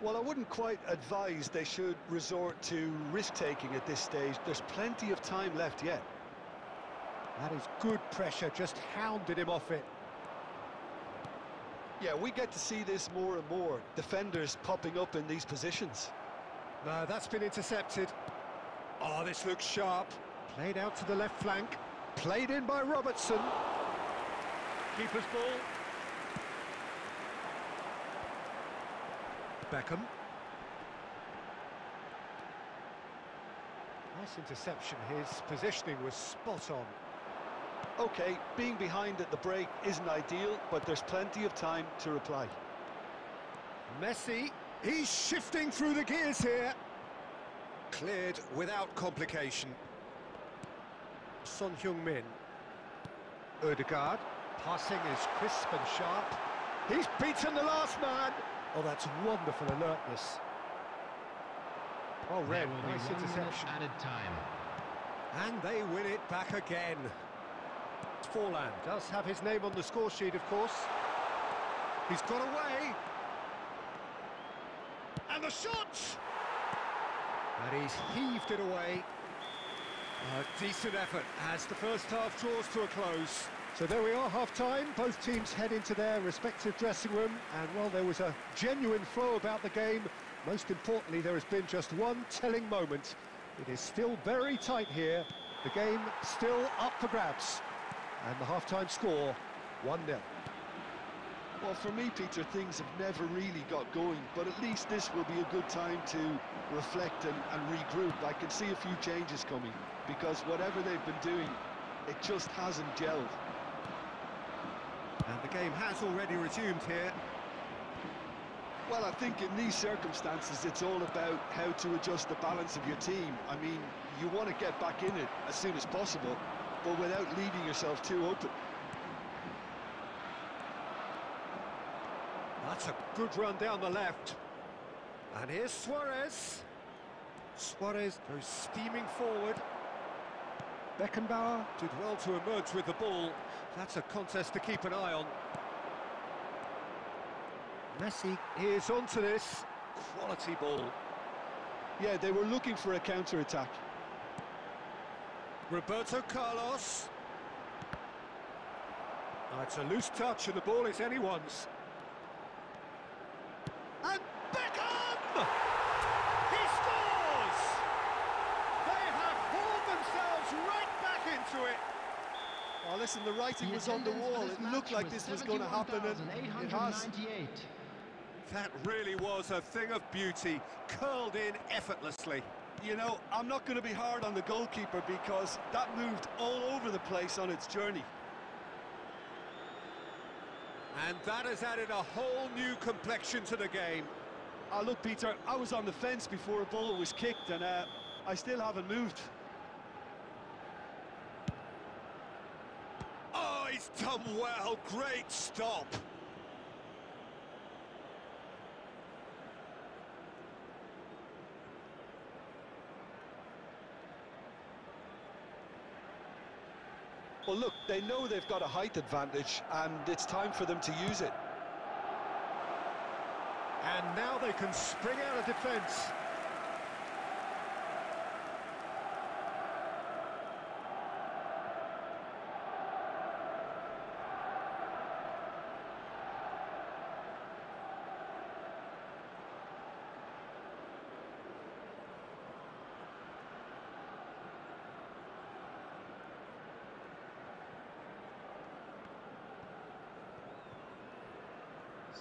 Well, I wouldn't quite advise they should resort to risk-taking at this stage. There's plenty of time left yet. That is good pressure, just hounded him off it. Yeah, we get to see this more and more. Defenders popping up in these positions. No, that's been intercepted. Oh, this looks sharp. Played out to the left flank. Played in by Robertson. Keeper's ball. Beckham. Nice interception. His positioning was spot on. Okay, being behind at the break isn't ideal, but there's plenty of time to reply. Messi, he's shifting through the gears here. Cleared without complication. Son Heung-min. Ødegaard. Passing is crisp and sharp. He's beaten the last man. Oh, that's wonderful alertness. Oh, Red, nice interception. Added time. And they win it back again. Forlan does have his name on the score sheet, of course. He's got away. And the shot! And he's heaved it away. A decent effort as the first half draws to a close. So there we are, half-time. Both teams head into their respective dressing room. And while there was a genuine flow about the game, most importantly, there has been just one telling moment. It is still very tight here. The game still up for grabs. And the half-time score, 1-0. Well, for me, Peter, things have never really got going, but at least this will be a good time to reflect and regroup. I can see a few changes coming, because whatever they've been doing, it just hasn't gelled. And the game has already resumed here. Well, I think in these circumstances, it's all about how to adjust the balance of your team. I mean, you want to get back in it as soon as possible, but without leaving yourself too open. That's a good run down the left. And here's Suarez. Suarez goes steaming forward. Beckenbauer did well to emerge with the ball. That's a contest to keep an eye on. Messi is onto this. Quality ball. Yeah, they were looking for a counter-attack. Roberto Carlos. Oh, it's a loose touch and the ball is anyone's. And Beckham! He scores! They have hauled themselves right back into it. Oh, listen, the writing was on the wall. It looked like this was going to happen, and it has. That really was a thing of beauty, curled in effortlessly. You know, I'm not going to be hard on the goalkeeper because that moved all over the place on its journey. And that has added a whole new complexion to the game. Look, Peter, I was on the fence before a ball was kicked, and I still haven't moved. Oh, he's done well. Great stop. Well, look, they know they've got a height advantage, and it's time for them to use it. And now they can spring out of defence.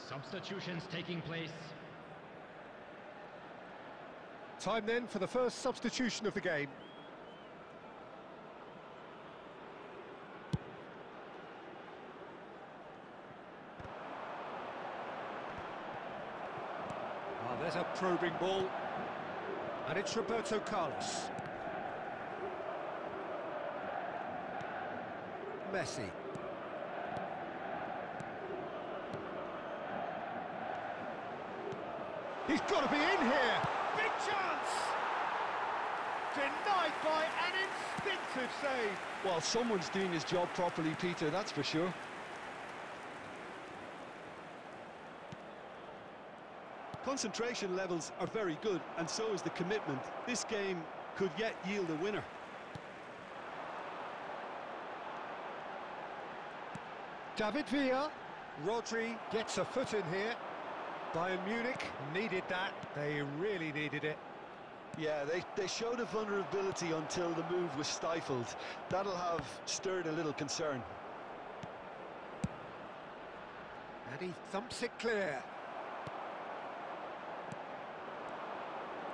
Substitutions taking place. Time then for the first substitution of the game. Oh, there's a probing ball. And it's Roberto Carlos. Messi. He's got to be in here! Big chance! Denied by an instinctive save. Well, someone's doing his job properly, Peter, that's for sure. Concentration levels are very good, and so is the commitment. This game could yet yield a winner. David Villa. Rodri gets a foot in here. Bayern Munich needed that. They really needed it. Yeah, they showed a vulnerability until the move was stifled. That'll have stirred a little concern. And he thumps it clear.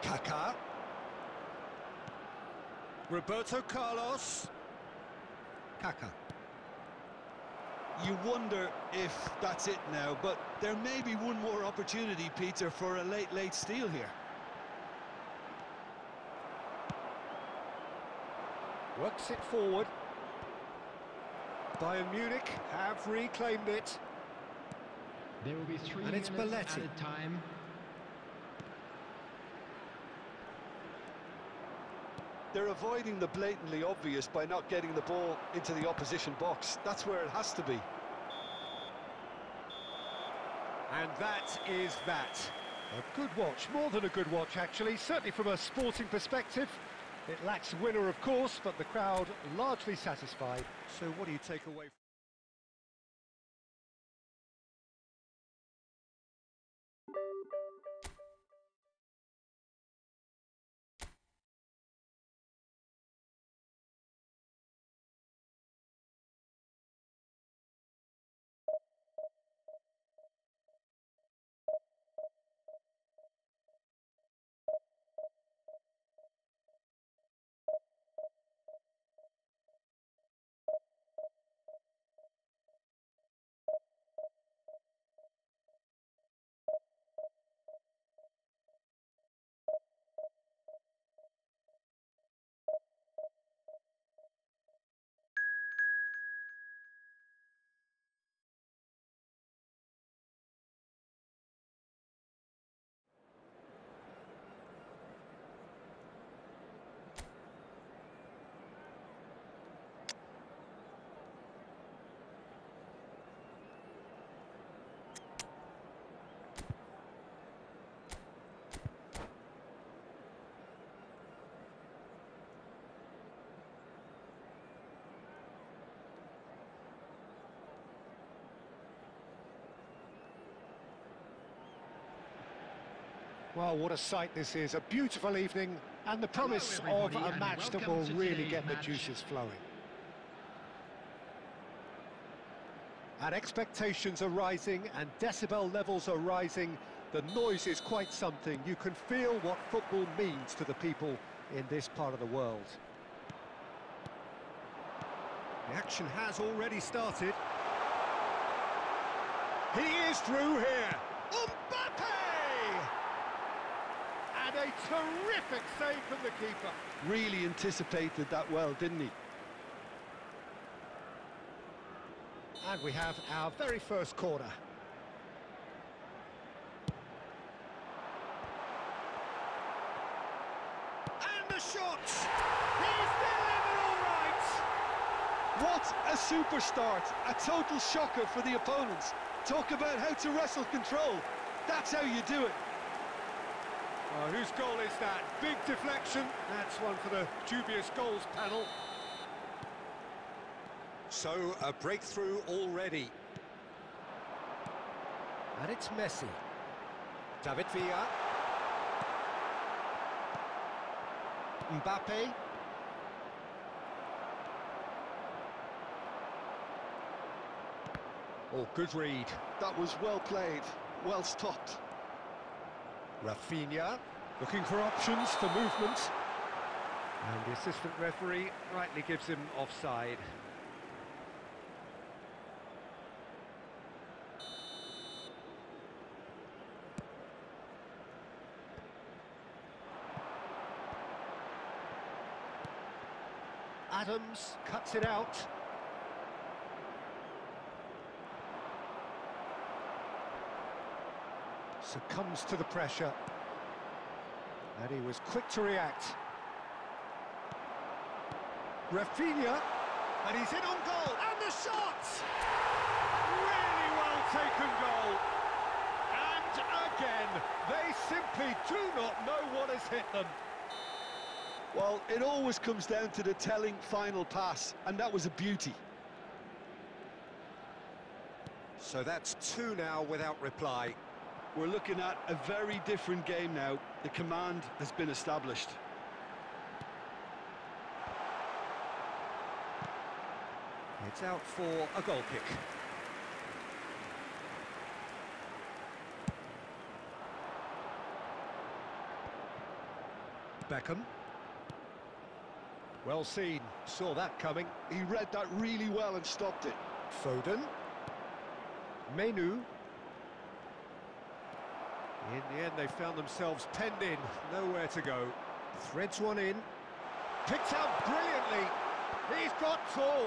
Kaká. Roberto Carlos. Kaká. You wonder if that's it now, but there may be one more opportunity, Peter, for a late steal here. Works it forward. Bayern Munich have reclaimed it. There will be 3 And it's minutes Belletti. added time. They're avoiding the blatantly obvious by not getting the ball into the opposition box. That's where it has to be. And that is that. A good watch, more than a good watch actually, certainly from a sporting perspective. It lacks winner of course, but the crowd largely satisfied. So what do you take away from Well, what a sight this is. A beautiful evening and the promise of everybody, a and match that welcome will to really today's get the match. juices flowing. And expectations are rising and decibel levels are rising. The noise is quite something. You can feel what football means to the people in this part of the world. The action has already started. He is through here. Mbappe! And a terrific save from the keeper. Really anticipated that well, didn't he? And we have our very first corner. And the shot! He's delivered all right! What a super start! A total shocker for the opponents. Talk about how to wrestle control. That's how you do it. Oh, whose goal is that? Big deflection. That's one for the dubious goals panel. So, a breakthrough already. And it's Messi. David Villa. Mbappe. Oh, good read. That was well played, well stopped. Rafinha, looking for options for movement. And the assistant referee rightly gives him offside. Adams cuts it out. Succumbs to the pressure. And he was quick to react. Rafinha, and he's in on goal, and the shot! Really well taken goal. And again, they simply do not know what has hit them. Well, it always comes down to the telling final pass, and that was a beauty. So that's two now without reply. We're looking at a very different game now. The command has been established. It's out for a goal kick. Beckham. Well seen, saw that coming. He read that really well and stopped it. Foden. Menu. In the end, they found themselves penned in, nowhere to go. Threads one in. Picked out brilliantly. He's got tall.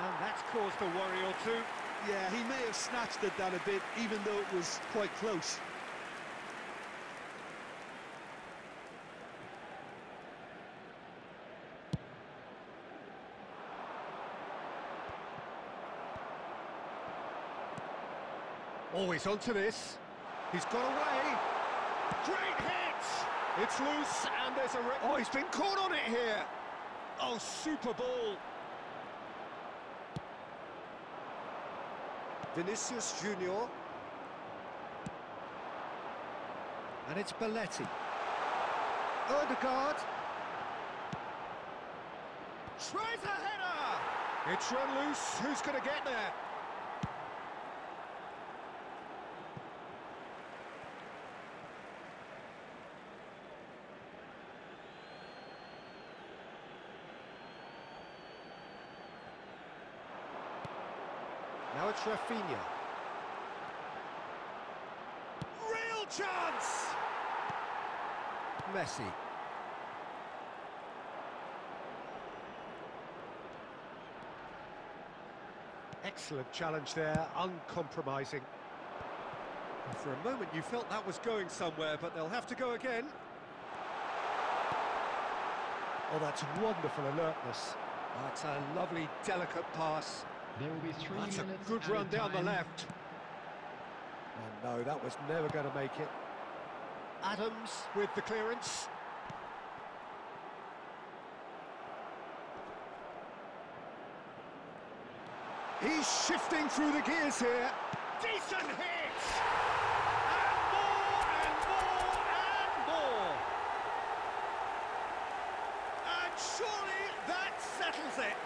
And that's caused a worry or two. Yeah, he may have snatched at that a bit, even though it was quite close. Oh, he's onto this. He's got away. Great hit! It's loose, and there's a... Oh, he's been caught on it here. Oh, super ball. Vinicius Junior. And it's Belletti. Odegaard. Tries a header! It's run loose. Who's going to get there? Now it's Rafinha. Real chance! Messi. Excellent challenge there, uncompromising. And for a moment you felt that was going somewhere, but they'll have to go again. Oh, that's wonderful alertness. That's a lovely, delicate pass. There will be 3 That's minutes. a good run down the time. left. And no, that was never going to make it. Adams with the clearance. He's shifting through the gears here. Decent hit! And more, and more, and more! And surely that settles it.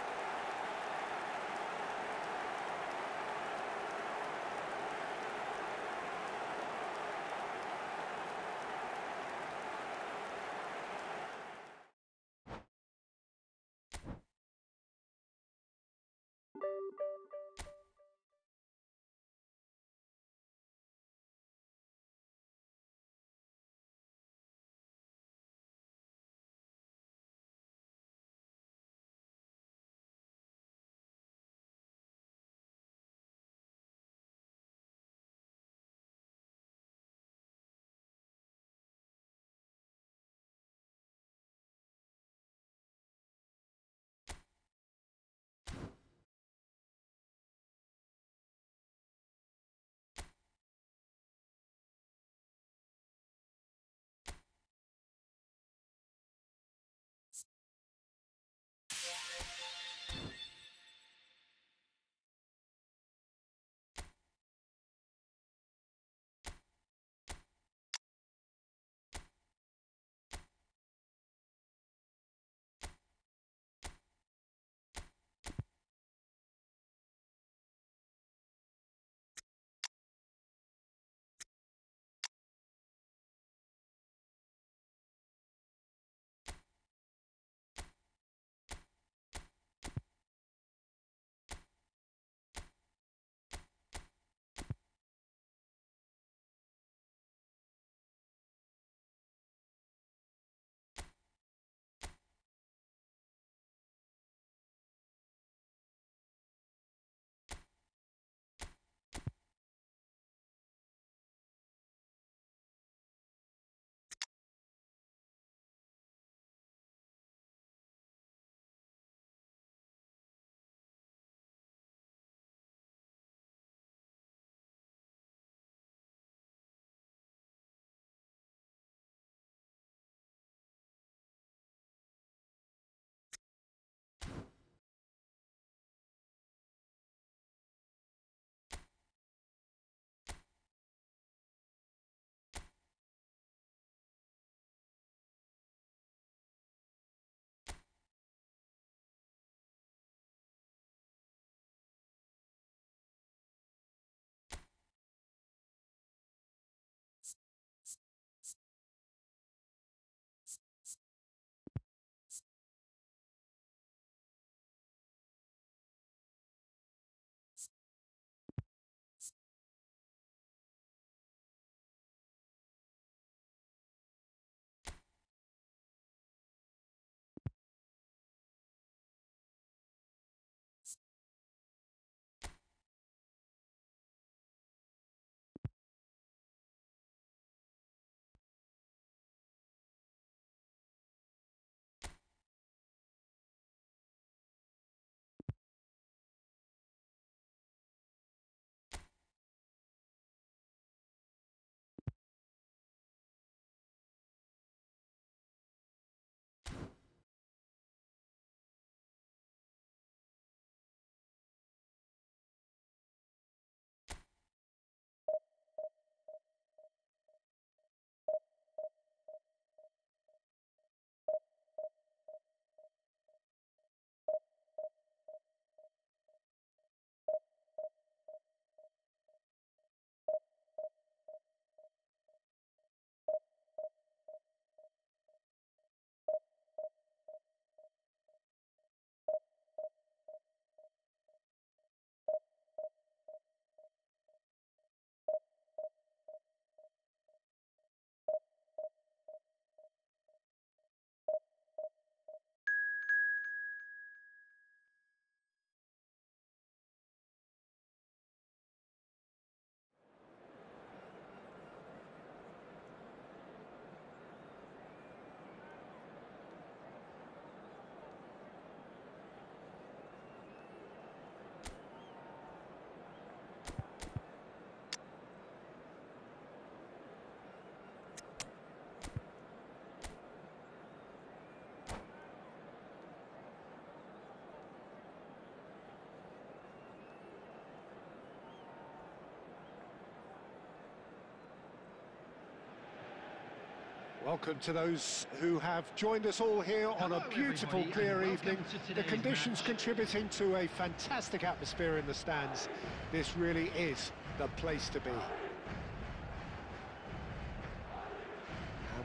Welcome to those who have joined us all here on a Hello, beautiful, everybody, clear and evening. welcome to The today's conditions match. contributing to a fantastic atmosphere in the stands. This really is the place to be. And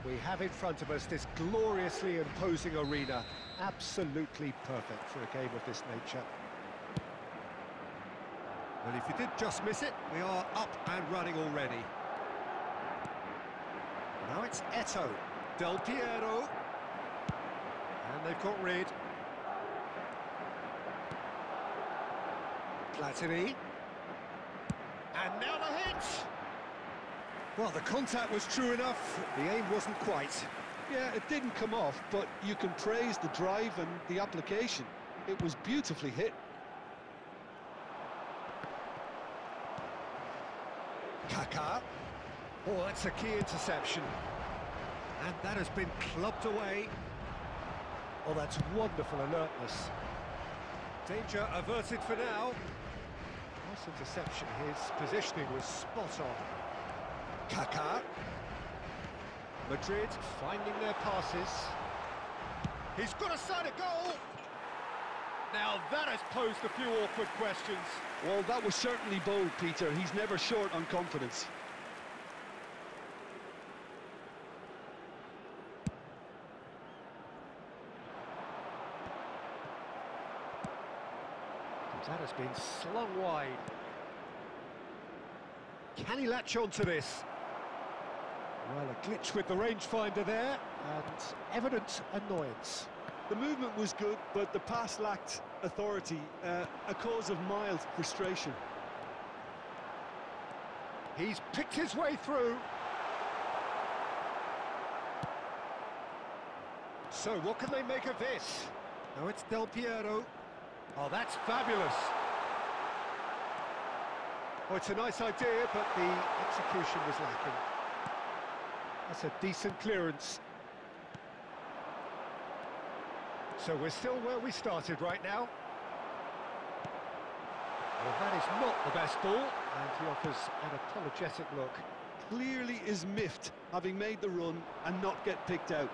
we have in front of us this gloriously imposing arena. Absolutely perfect for a game of this nature. Well, if you did just miss it, we are up and running already. Now it's Eto, Del Piero, and they've got rid. Platini, and now the hit! Well, the contact was true enough, the aim wasn't quite. Yeah, it didn't come off, but you can praise the drive and the application. It was beautifully hit. Kaká. Oh, that's a key interception. And that has been clubbed away. Oh, that's wonderful alertness. Danger averted for now. Nice interception. His positioning was spot on. Kaká. Madrid finding their passes. He's got a side of goal. Now that has posed a few awkward questions. Well, that was certainly bold, Peter. He's never short on confidence. That has been slung wide. Can he latch on to this? Well, a glitch with the rangefinder there, and evident annoyance. The movement was good, but the pass lacked authority, a cause of mild frustration. He's picked his way through. So, what can they make of this? Now it's Del Piero. Oh, that's fabulous. Oh, it's a nice idea, but the execution was lacking. That's a decent clearance. So we're still where we started right now. Well, that is not the best ball, and he offers an apologetic look. Clearly is miffed, having made the run and not get picked out.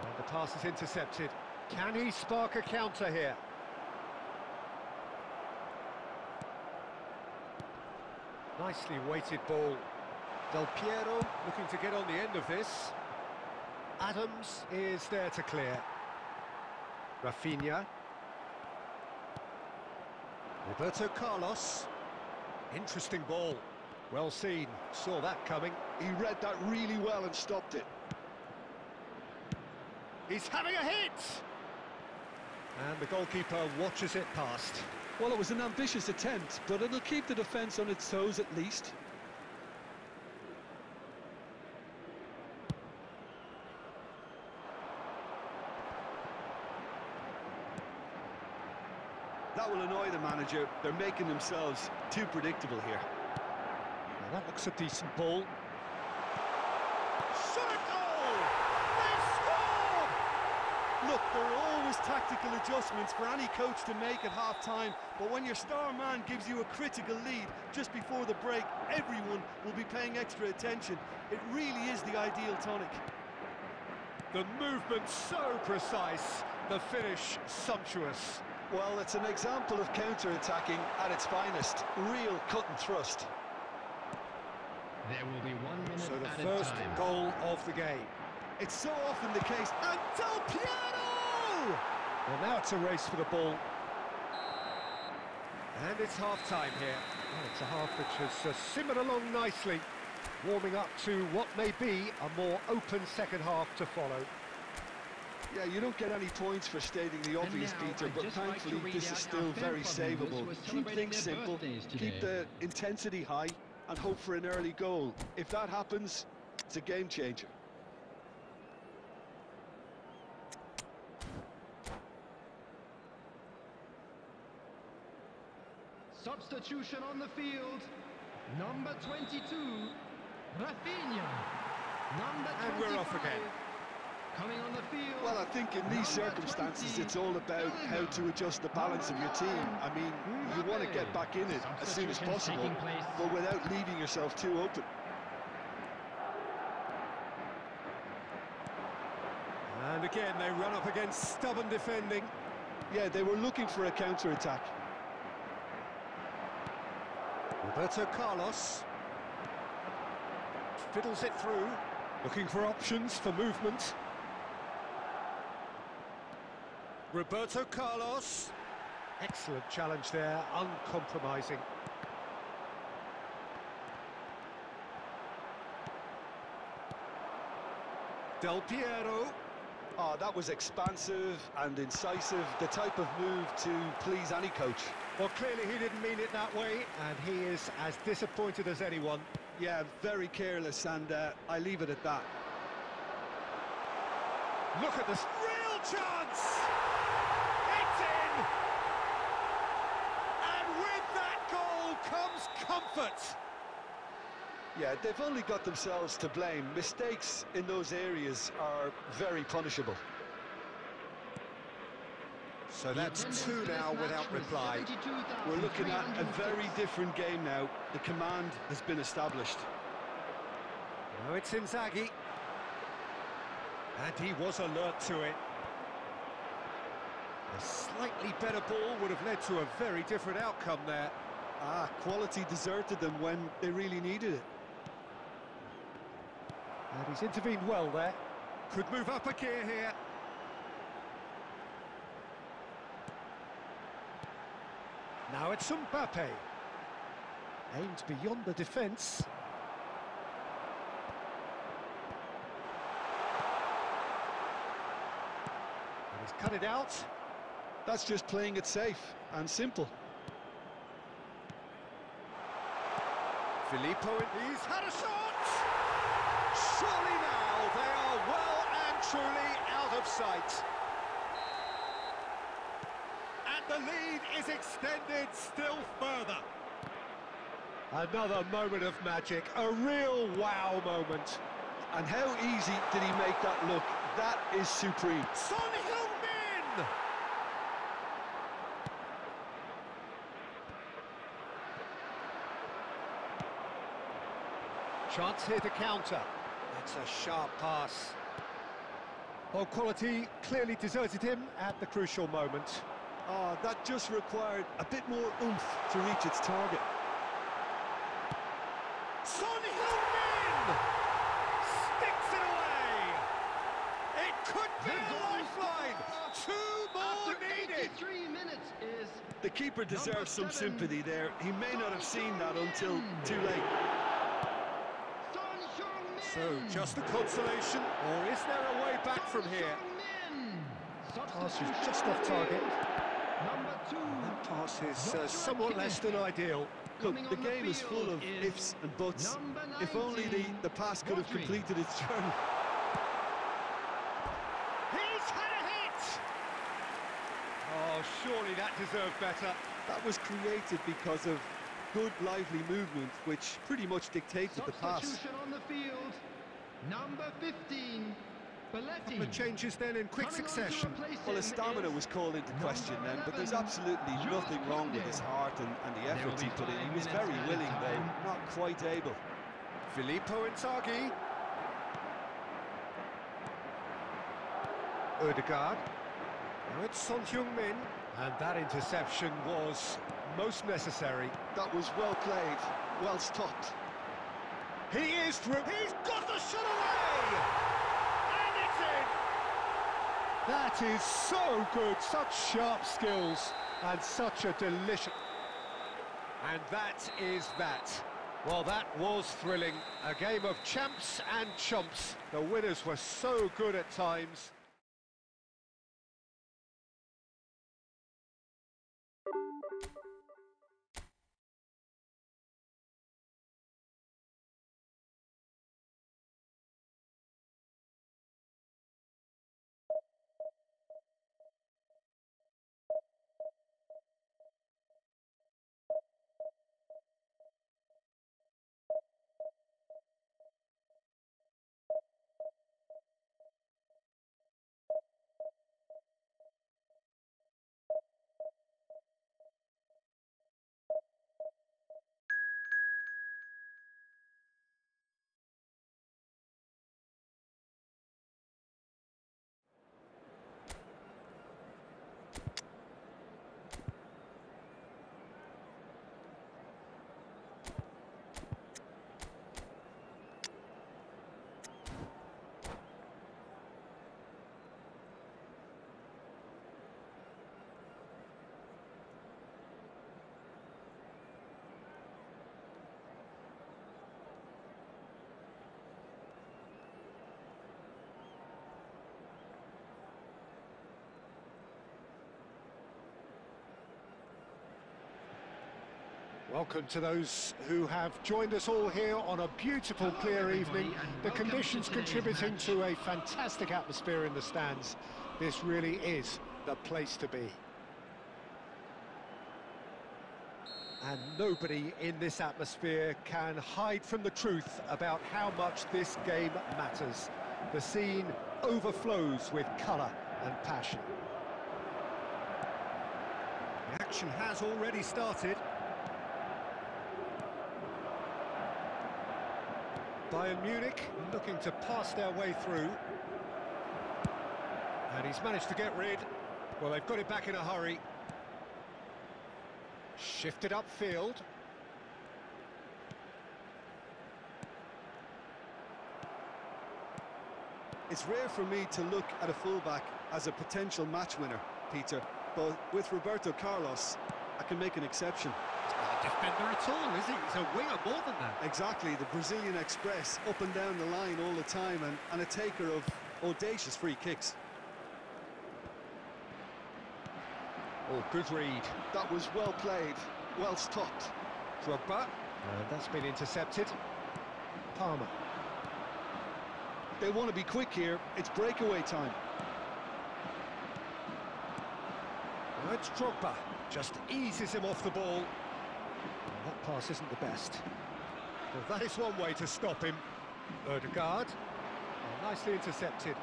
And the pass is intercepted. Can he spark a counter here? Nicely weighted ball. Del Piero looking to get on the end of this. Adams is there to clear. Rafinha. Roberto Carlos. Interesting ball. Well seen. Saw that coming. He read that really well and stopped it. He's having a hit! And the goalkeeper watches it past. Well, it was an ambitious attempt, but it'll keep the defence on its toes at least. That will annoy the manager. They're making themselves too predictable here. Now that looks a decent ball. Shot a goal! They've scored! Look, there are always tactical adjustments for any coach to make at half-time, but when your star man gives you a critical lead just before the break, everyone will be paying extra attention. It really is the ideal tonic. The movement so precise, the finish sumptuous. Well, it's an example of counter-attacking at its finest. Real cut and thrust. There will be 1 minute So the added first time. goal of the game. It's so often the case. And Del Piero! Well, now it's a race for the ball. And it's half-time here. Well, it's a half which has simmered along nicely, warming up to what may be a more open second half to follow. Yeah, you don't get any points for stating the obvious, now, Peter, I'd but just like to thankfully read this is out still our fan very club members savable. who are Keep celebrating things their simple, birthdays keep today. the intensity high, and hope for an early goal. If that happens, it's a game changer. Substitution on the field. Number 22, Rafinha. Number 25. And we're off again. Coming on the field. Well, I think in these circumstances, it's all about how to adjust the balance of your team. I mean, you want to get back in it as soon as possible, but without leaving yourself too open. And again, they run up against stubborn defending. Yeah, they were looking for a counter-attack. Roberto Carlos fiddles it through, looking for options for movement. Roberto Carlos, excellent challenge there, uncompromising. Del Piero. Oh, that was expansive and incisive, the type of move to please any coach. Well, clearly he didn't mean it that way, and he is as disappointed as anyone. Yeah, very careless, and I leave it at that. Look at this real chance! It's in! And with that goal comes comfort! Yeah, they've only got themselves to blame. Mistakes in those areas are very punishable. So that's two now without reply. We're looking at a very different game now. The command has been established. Now it's Inzaghi. And he was alert to it. A slightly better ball would have led to a very different outcome there. Ah, quality deserted them when they really needed it. And he's intervened well there. Could move up a gear here. Now it's Mbappe. Aimed beyond the defence. And he's cut it out. That's just playing it safe and simple. Filippo, he's had a shot! Surely now they are well and truly out of sight. And the lead is extended still further. Another moment of magic, a real wow moment. And how easy did he make that look? That is supreme. Son Heung-min! Chance here to counter. That's a sharp pass. Well, quality clearly deserted him at the crucial moment. Oh, that just required a bit more oomph to reach its target. Son Heung-min sticks it away. It could be a lifeline. Two more needed. 83 minutes is The keeper deserves some sympathy there. He may not have seen that until too late. So, just a consolation, or is there a way back from here? Pass is just off target. That pass is somewhat less than ideal. Look, the game is full of ifs and buts. If only the pass could have completed its journey. He's had a hit! Oh, surely that deserved better. That was created because of good, lively movement, which pretty much dictated the pass. Substitution on the field. Number 15, Belletti. The changes then in quick succession. Well, his stamina was called into question then, but there's absolutely nothing wrong with his heart and the effort he put in. He was very willing, though not quite able. Filippo Inzaghi. Ødegaard. Now it's Son Heung-min. And that interception was most necessary. That was well played, well stopped. He is through. He's got the shot away! And it's in! That is so good. Such sharp skills and such a delicious... And that is that. Well, that was thrilling. A game of champs and chumps. The winners were so good at times. Welcome to those who have joined us all here on a beautiful, clear evening. The conditions contributing to a fantastic atmosphere in the stands. This really is the place to be. And nobody in this atmosphere can hide from the truth about how much this game matters. The scene overflows with colour and passion. The action has already started. Bayern Munich looking to pass their way through. And he's managed to get rid. Well, they've got it back in a hurry. Shifted upfield. It's rare for me to look at a fullback as a potential match winner, Peter, but with Roberto Carlos, I can make an exception. He's not a defender at all, is he? He's a winger more than that. Exactly, the Brazilian Express, up and down the line all the time, and a taker of audacious free kicks. Oh, good read. That was well played, well stopped. Drogba, and that's been intercepted. Palmer. They want to be quick here, it's breakaway time. Well, it's Drogba, just eases him off the ball. Well, that pass isn't the best. Well, that is one way to stop him. Ødegaard, nicely intercepted.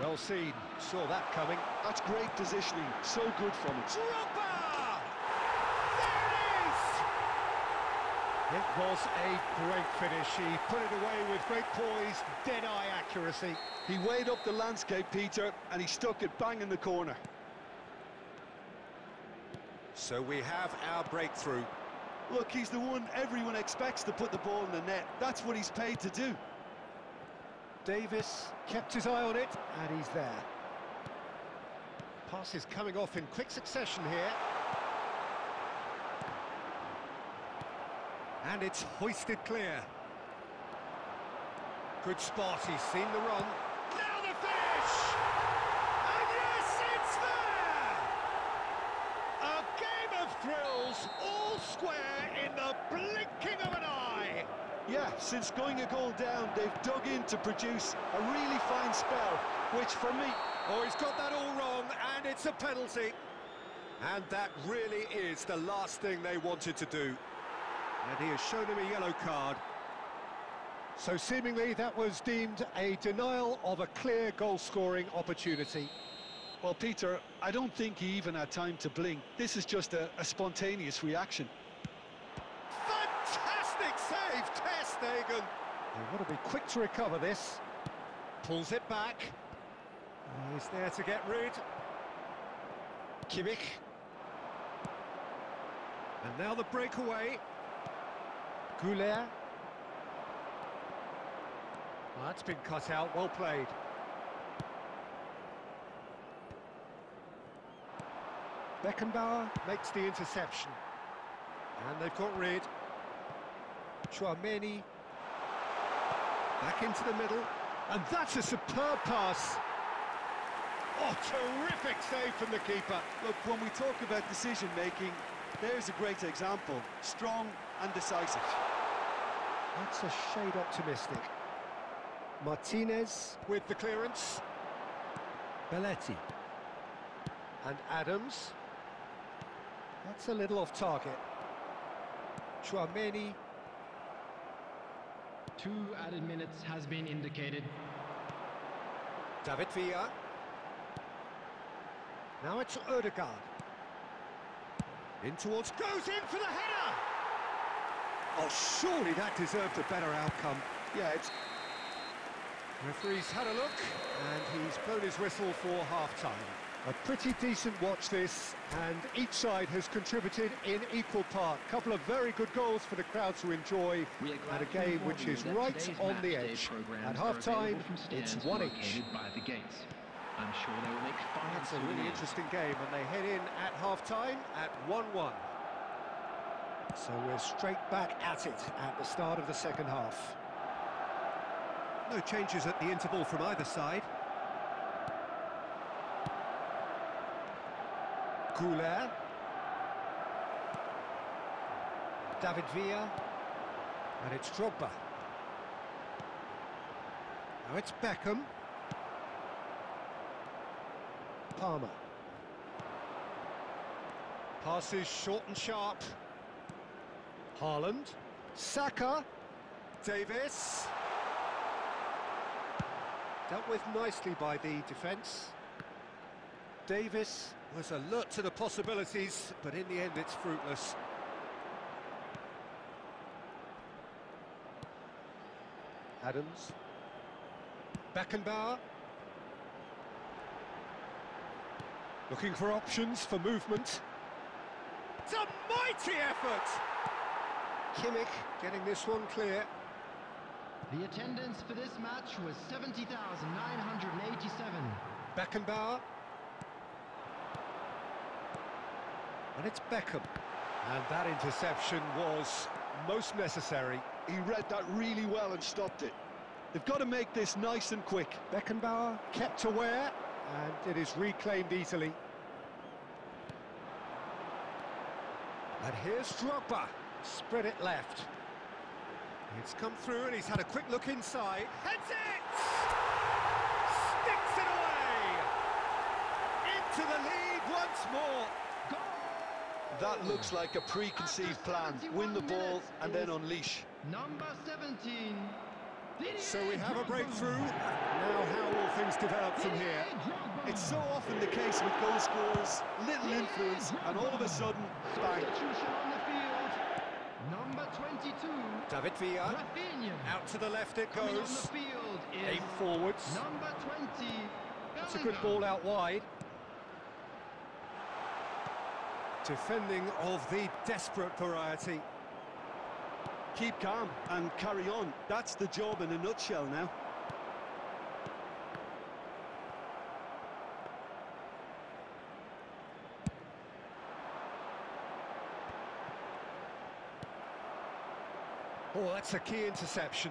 Well seen, saw that coming. That's great positioning, so good from it. Drogba! There it is! It was a great finish. He put it away with great poise, dead-eye accuracy. He weighed up the landscape, Peter, and he stuck it bang in the corner. So we have our breakthrough. Look, he's the one everyone expects to put the ball in the net. That's what he's paid to do. Davis kept his eye on it, and he's there. Pass is coming off in quick succession here. And it's hoisted clear. Good spot, he's seen the run. Now the finish! And yes, it's there! A game of thrills, all square in the blinking of an eye. Yeah, since going a goal down, they've dug in to produce a really fine spell, which for me... Oh, he's got that all wrong, and it's a penalty. And that really is the last thing they wanted to do. And he has shown him a yellow card. So seemingly that was deemed a denial of a clear goal-scoring opportunity. Well, Peter, I don't think he even had time to blink. This is just a spontaneous reaction. Fantastic save, Ter Stegen. They want to be quick to recover this. Pulls it back. He's there to get rid. Kimmich. And now the breakaway. Goulet. Well, that's been cut out, well played. Beckenbauer makes the interception. And they've got rid. Chouameni. Back into the middle. And that's a superb pass. Oh, terrific save from the keeper. Look, when we talk about decision-making, there's a great example. Strong and decisive. That's a shade optimistic. Martinez with the clearance. Belletti. And Adams. That's a little off target. Chouameni. 2 added minutes has been indicated. David Villa. Now it's Ødegaard. In towards, goes in for the header! Oh, surely that deserved a better outcome. Yeah, it's... Referee's had a look, and he's blown his whistle for half-time. A pretty decent watch this, and each side has contributed in equal part. Couple of very good goals for the crowd to enjoy, and a game which is right on the edge. At half-time, it's 1 each. I'm sure they will make fun. That's a really interesting game, and they head in at half-time at 1-1. So we're straight back at it at the start of the second half. No changes at the interval from either side. Goulet. David Villa. And it's Drogba. Now it's Beckham. Palmer. Passes short and sharp. Haaland. Saka. Davis. Dealt with nicely by the defence. Davis was alert to the possibilities, but in the end it's fruitless. Adams. Beckenbauer. Looking for options for movement. It's a mighty effort! Kimmich getting this one clear. The attendance for this match was 70,987. Beckenbauer. And it's Beckham. And that interception was most necessary. He read that really well and stopped it. They've got to make this nice and quick. Beckenbauer kept aware, and it is reclaimed easily. And here's Drogba. Spread it left. It's come through and he's had a quick look inside. Heads it! Sticks it away! Into the lead once more. That looks like a preconceived plan. Win the ball and then unleash. Number 17. So we have a breakthrough. Now how will things develop from here? It's so often the case with goal scorers, little influence, and all of a sudden, bang. Substitution on the field. Number 22. David Villa. Rafinha. Out to the left it Coming on goes. the field is Aim forwards. number 20. It's a good ball out wide. Defending of the desperate variety. Keep calm and carry on. That's the job in a nutshell now. Oh, that's a key interception.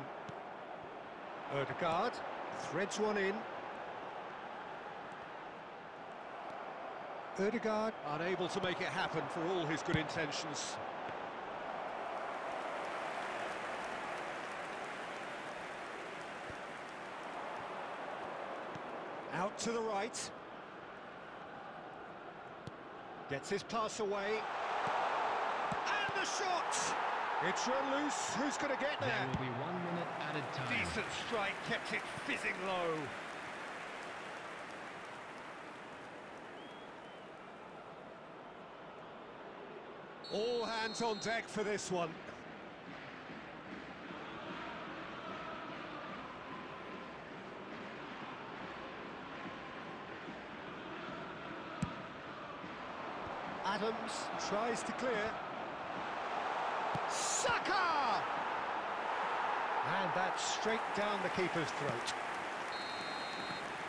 Ødegaard threads one in. Ødegaard unable to make it happen for all his good intentions. Out to the right. Gets his pass away. And the shot! It's run loose. Who's going to get there? There will be 1 minute added time. Decent strike, kept it fizzing low. All hands on deck for this one. Adams tries to clear. Saka! And that's straight down the keeper's throat.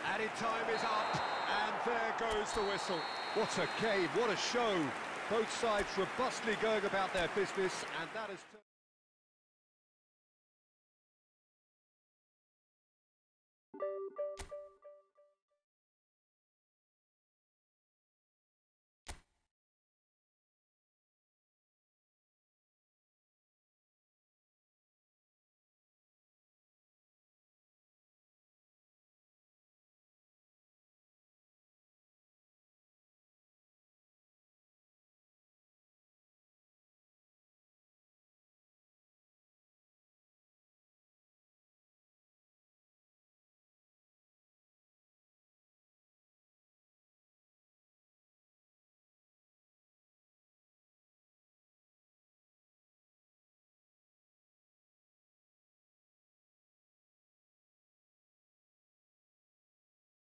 Added time is up, and there goes the whistle. What a game, what a show. Both sides robustly going about their business, and that is...